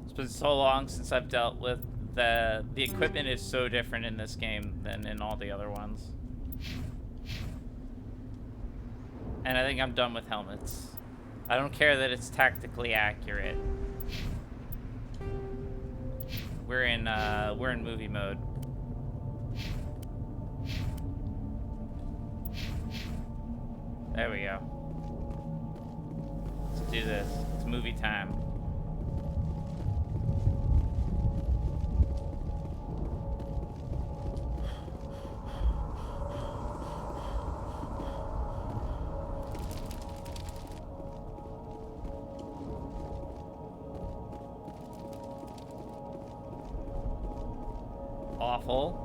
It's been so long since I've dealt with the equipment is so different in this game than in all the other ones. And I think I'm done with helmets. I don't care that it's tactically accurate. We're in movie mode. There we go. Let's do this. It's movie time. Awful.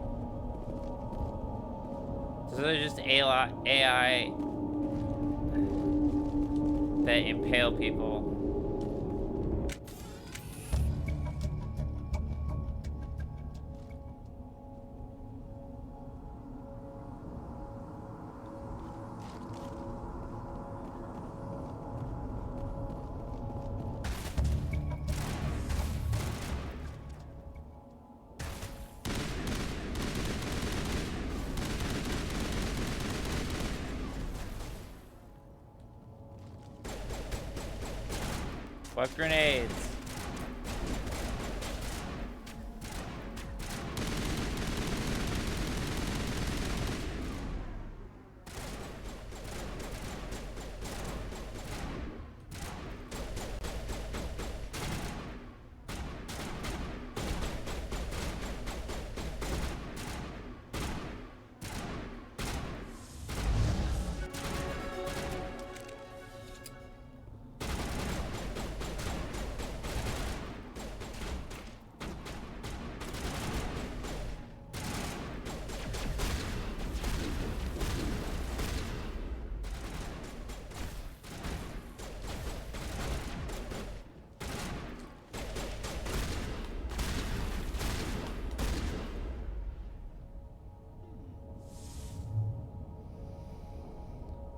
So they're just AI that impale people. What grenades?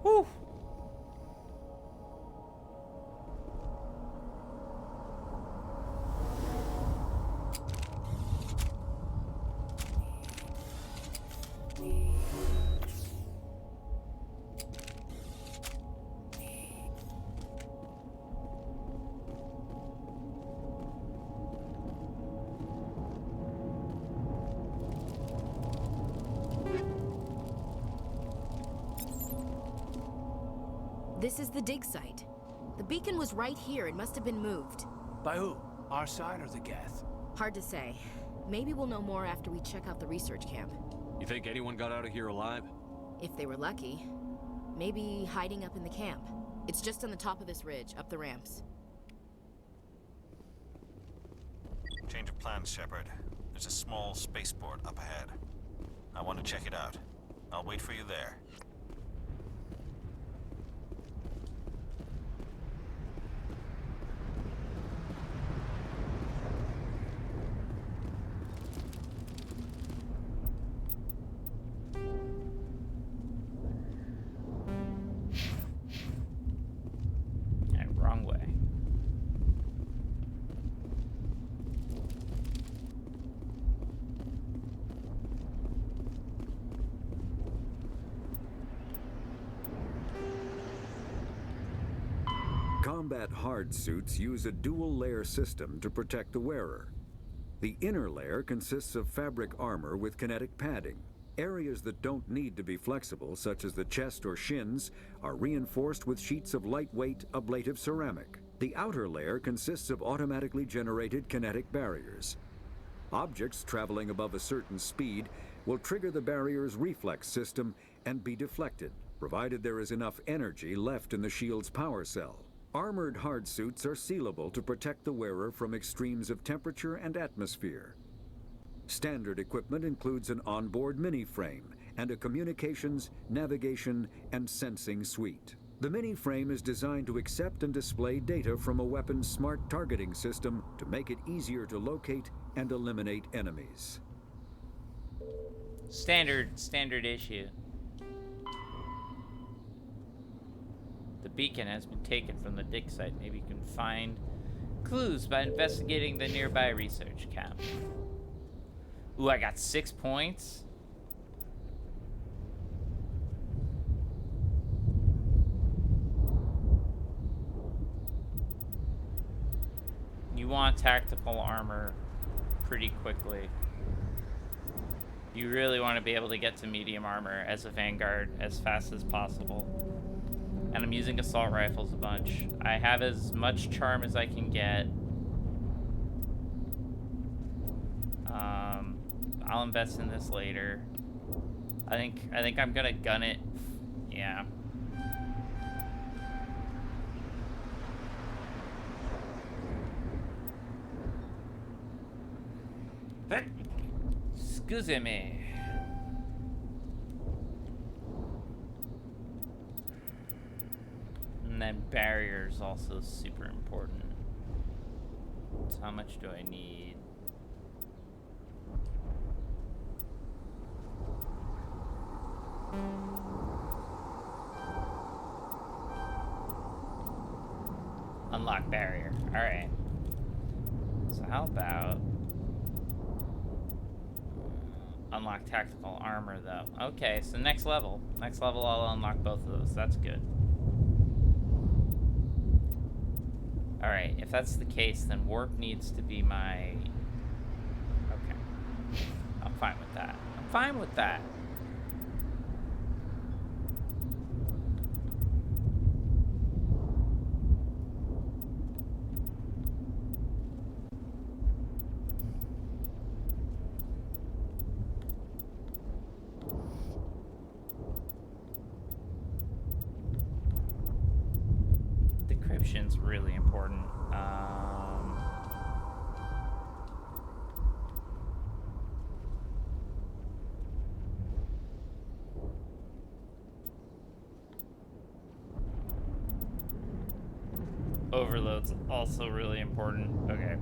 Whew. This is the dig site. The beacon was right here. It must have been moved. By who? Our side or the Geth? Hard to say. Maybe we'll know more after we check out the research camp. You think anyone got out of here alive? If they were lucky. Maybe hiding up in the camp. It's just on the top of this ridge, up the ramps. Change of plans, Shepard. There's a small spaceport up ahead. I want to check it out. I'll wait for you there. Wrong way. Combat hard suits use a dual-layer system to protect the wearer. The inner layer consists of fabric armor with kinetic padding. Areas that don't need to be flexible, such as the chest or shins, are reinforced with sheets of lightweight, ablative ceramic. The outer layer consists of automatically generated kinetic barriers. Objects traveling above a certain speed will trigger the barrier's reflex system and be deflected, provided there is enough energy left in the shield's power cell. Armored hardsuits are sealable to protect the wearer from extremes of temperature and atmosphere. Standard equipment includes an onboard mini-frame and a communications, navigation, and sensing suite. The mini-frame is designed to accept and display data from a weapon's smart targeting system to make it easier to locate and eliminate enemies. Standard issue. The beacon has been taken from the dig site. Maybe you can find clues by investigating the nearby research camp. Ooh, I got 6 points. You want tactical armor pretty quickly. You really want to be able to get to medium armor as a vanguard as fast as possible. And I'm using assault rifles a bunch. I have as much charm as I can get. I'll invest in this later. I think I'm gonna gun it. Yeah. Excuse me. And then barriers also super important. So how much do I need? Unlock barrier. All right. So how about unlock tactical armor though? Okay, so next level. Next level I'll unlock both of those. That's good. All right, if that's the case, then warp needs to be my... Okay. I'm fine with that. I'm fine with that. Decryption's really important. Overload's also really important. Okay.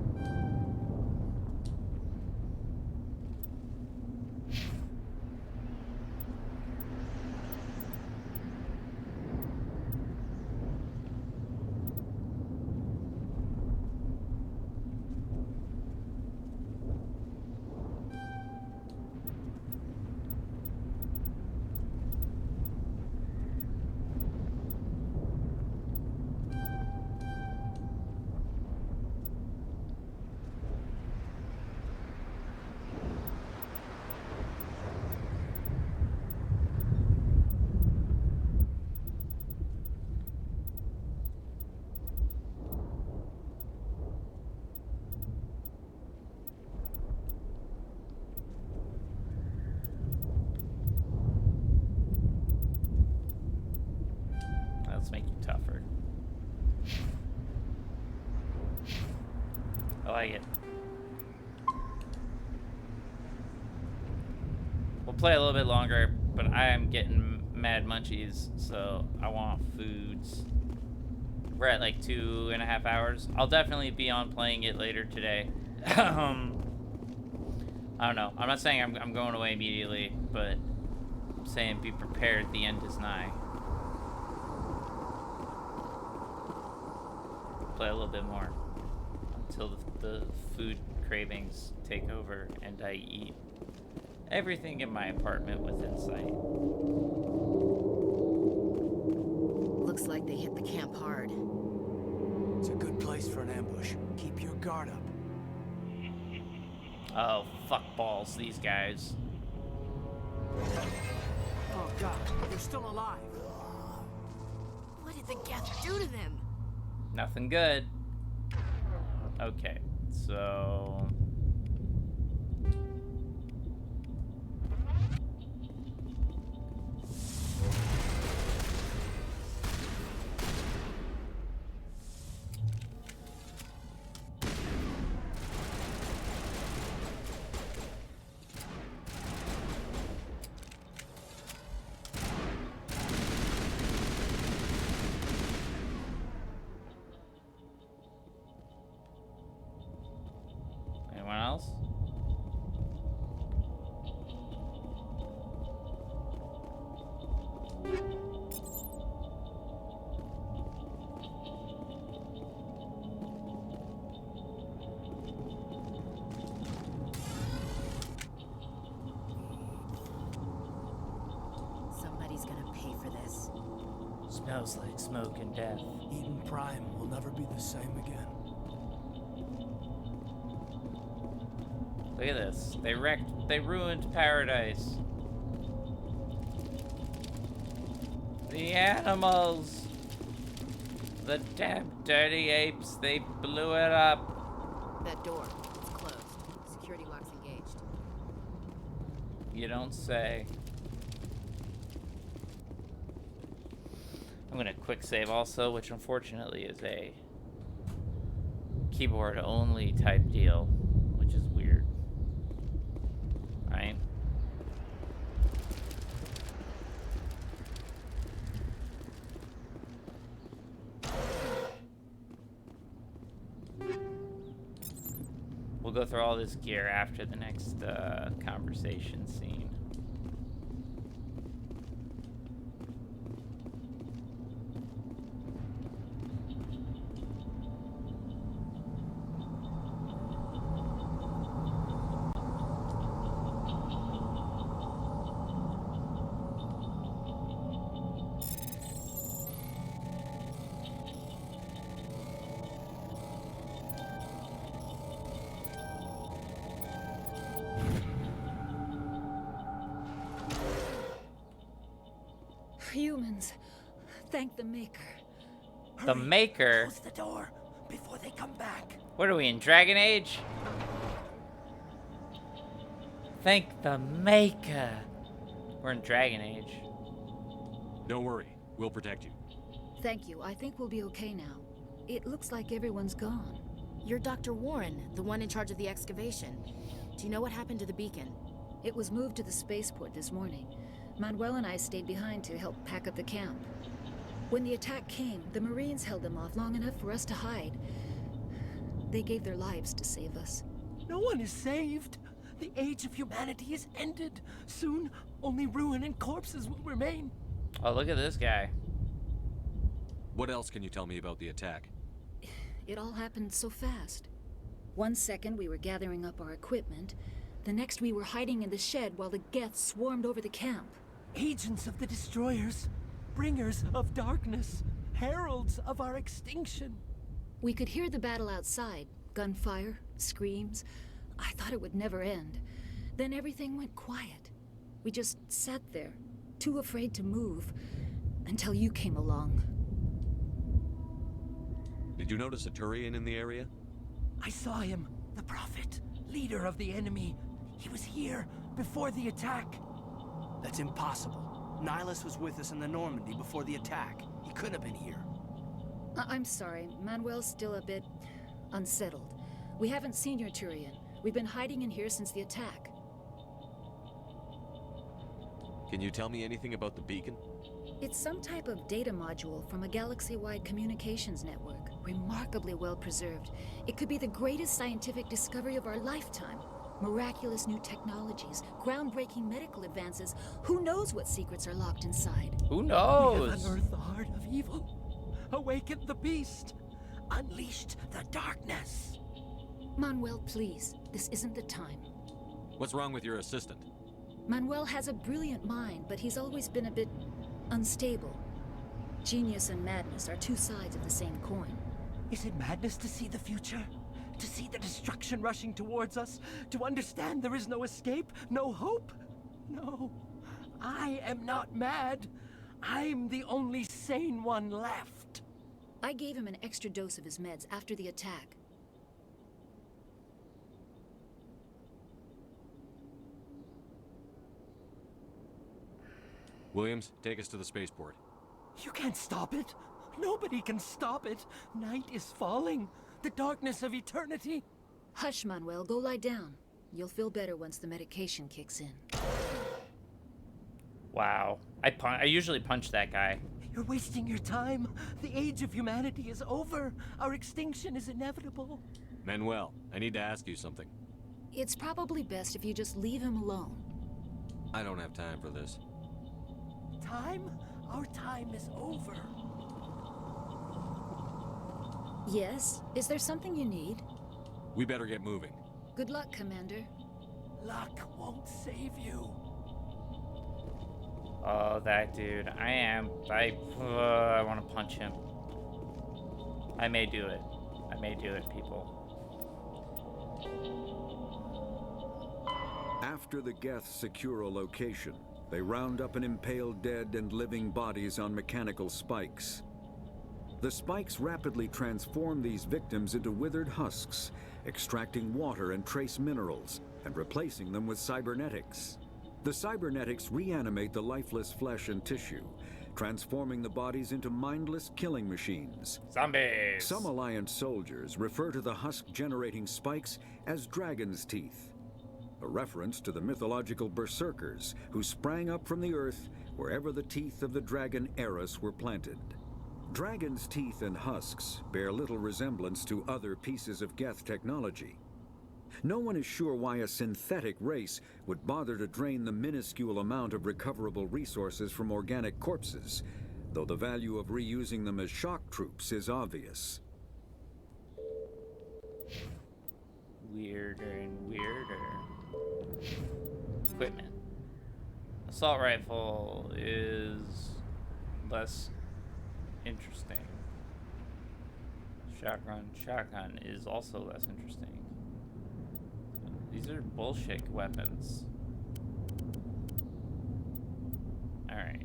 let's make you tougher. I like it. We'll play a little bit longer, but I am getting mad munchies, so I want foods. We're at like 2.5 hours. I'll definitely be on playing it later today. I don't know. I'm not saying I'm going away immediately, but I'm saying be prepared. The end is nigh. Play a little bit more until the food cravings take over and I eat everything in my apartment within sight. Looks like they hit the camp hard. It's a good place for an ambush. Keep your guard up. Oh, fuck balls, these guys. Oh god, they're still alive. What did the Geth do to them? Nothing good. Okay, so... Anyone else? Somebody's gonna pay for this. Smells like smoke and death. Eden Prime will never be the same again. Look at this. They ruined paradise. The animals. The damn dirty apes, they blew it up. That door, it's closed. Security lock's engaged. You don't say. I'm gonna quick save also, which unfortunately is a keyboard only type deal, which is weird. Right? We'll go through all this gear after the next conversation scene. Humans, thank the Maker. The Maker? Close the door before they come back. What are we in Dragon Age? Thank the Maker. We're in Dragon Age. Don't worry, we'll protect you. Thank you. I think we'll be okay now. It looks like everyone's gone. You're Dr. Warren, the one in charge of the excavation. Do you know what happened to the beacon? It was moved to the spaceport this morning. Manuel and I stayed behind to help pack up the camp. When the attack came, the Marines held them off long enough for us to hide. They gave their lives to save us. No one is saved. The age of humanity is ended. Soon, only ruin and corpses will remain. Oh, look at this guy. What else can you tell me about the attack? It all happened so fast. 1 second we were gathering up our equipment. The next we were hiding in the shed while the Geth swarmed over the camp. Agents of the Destroyers, bringers of darkness, heralds of our extinction. We could hear the battle outside. Gunfire, screams. I thought it would never end. Then everything went quiet. We just sat there, too afraid to move, until you came along. Did you notice a Turian in the area? I saw him, the Prophet, leader of the enemy. He was here before the attack. That's impossible. Nihilus was with us in the Normandy before the attack. He could have been here. I'm sorry. Manuel's still a bit unsettled. We haven't seen your Turian. We've been hiding in here since the attack. Can you tell me anything about the beacon? It's some type of data module from a galaxy-wide communications network. Remarkably well preserved. It could be the greatest scientific discovery of our lifetime. Miraculous new technologies, groundbreaking medical advances. Who knows what secrets are locked inside? Who We knows? have unearthed the heart of evil, awakened the beast, unleashed the darkness. Manuel, please. This isn't the time. What's wrong with your assistant? Manuel has a brilliant mind, but he's always been a bit unstable. Genius and madness are two sides of the same coin. Is it madness to see the future? To see the destruction rushing towards us? To understand there is no escape? No hope? No. I am not mad. I'm the only sane one left. I gave him an extra dose of his meds after the attack. Williams, take us to the spaceport. You can't stop it. Nobody can stop it. Night is falling. The darkness of eternity. Hush, Manuel. Go lie down. You'll feel better once the medication kicks in. Wow. I usually punch that guy. You're wasting your time. The age of humanity is over. Our extinction is inevitable. Manuel, I need to ask you something. It's probably best if you just leave him alone. I don't have time for this. Time? Our time is over. Yes? Is there something you need? We better get moving. Good luck, Commander. Luck won't save you. Oh, that dude. I want to punch him. I may do it. I may do it, people. After the Geth secure a location, they round up and impale dead and living bodies on mechanical spikes. The spikes rapidly transform these victims into withered husks, extracting water and trace minerals, and replacing them with cybernetics. The cybernetics reanimate the lifeless flesh and tissue, transforming the bodies into mindless killing machines. Zombies! Some Alliance soldiers refer to the husk-generating spikes as dragon's teeth, a reference to the mythological berserkers who sprang up from the earth wherever the teeth of the dragon Eris were planted. Dragon's teeth and husks bear little resemblance to other pieces of Geth technology. No one is sure why a synthetic race would bother to drain the minuscule amount of recoverable resources from organic corpses, though the value of reusing them as shock troops is obvious. Weirder and weirder. Equipment. Assault rifle is less interesting. Shotgun is also less interesting. These are bullshit weapons. Alright.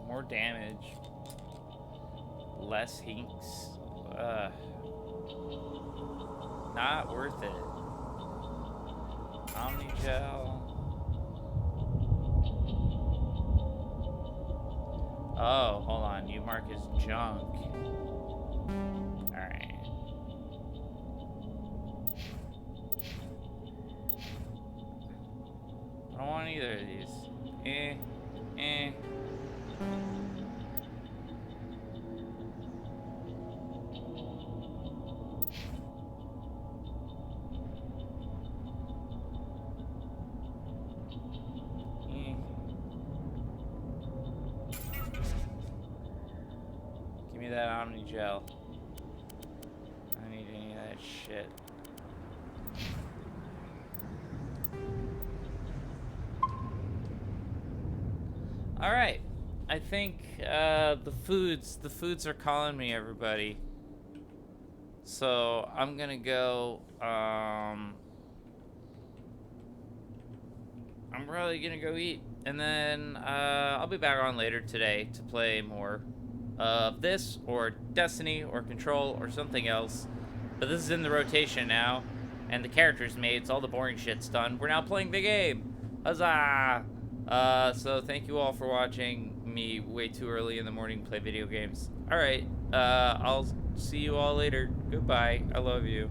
More damage, less hinks. Not worth it. Omnigel. Oh, hold on. You mark as junk. Alright. I don't want either of these. Give me that Omnigel. I don't need any of that shit. Alright. I think the foods are calling me, everybody. So I'm gonna go. I'm probably gonna go eat, and then I'll be back on later today to play more of this or Destiny or Control or something else. But this is in the rotation now, and the character's made, so all the boring shit's done. We're now playing the game. Huzzah! So thank you all for watching me way too early in the morning play video games. All right, I'll see you all later. Goodbye. I love you.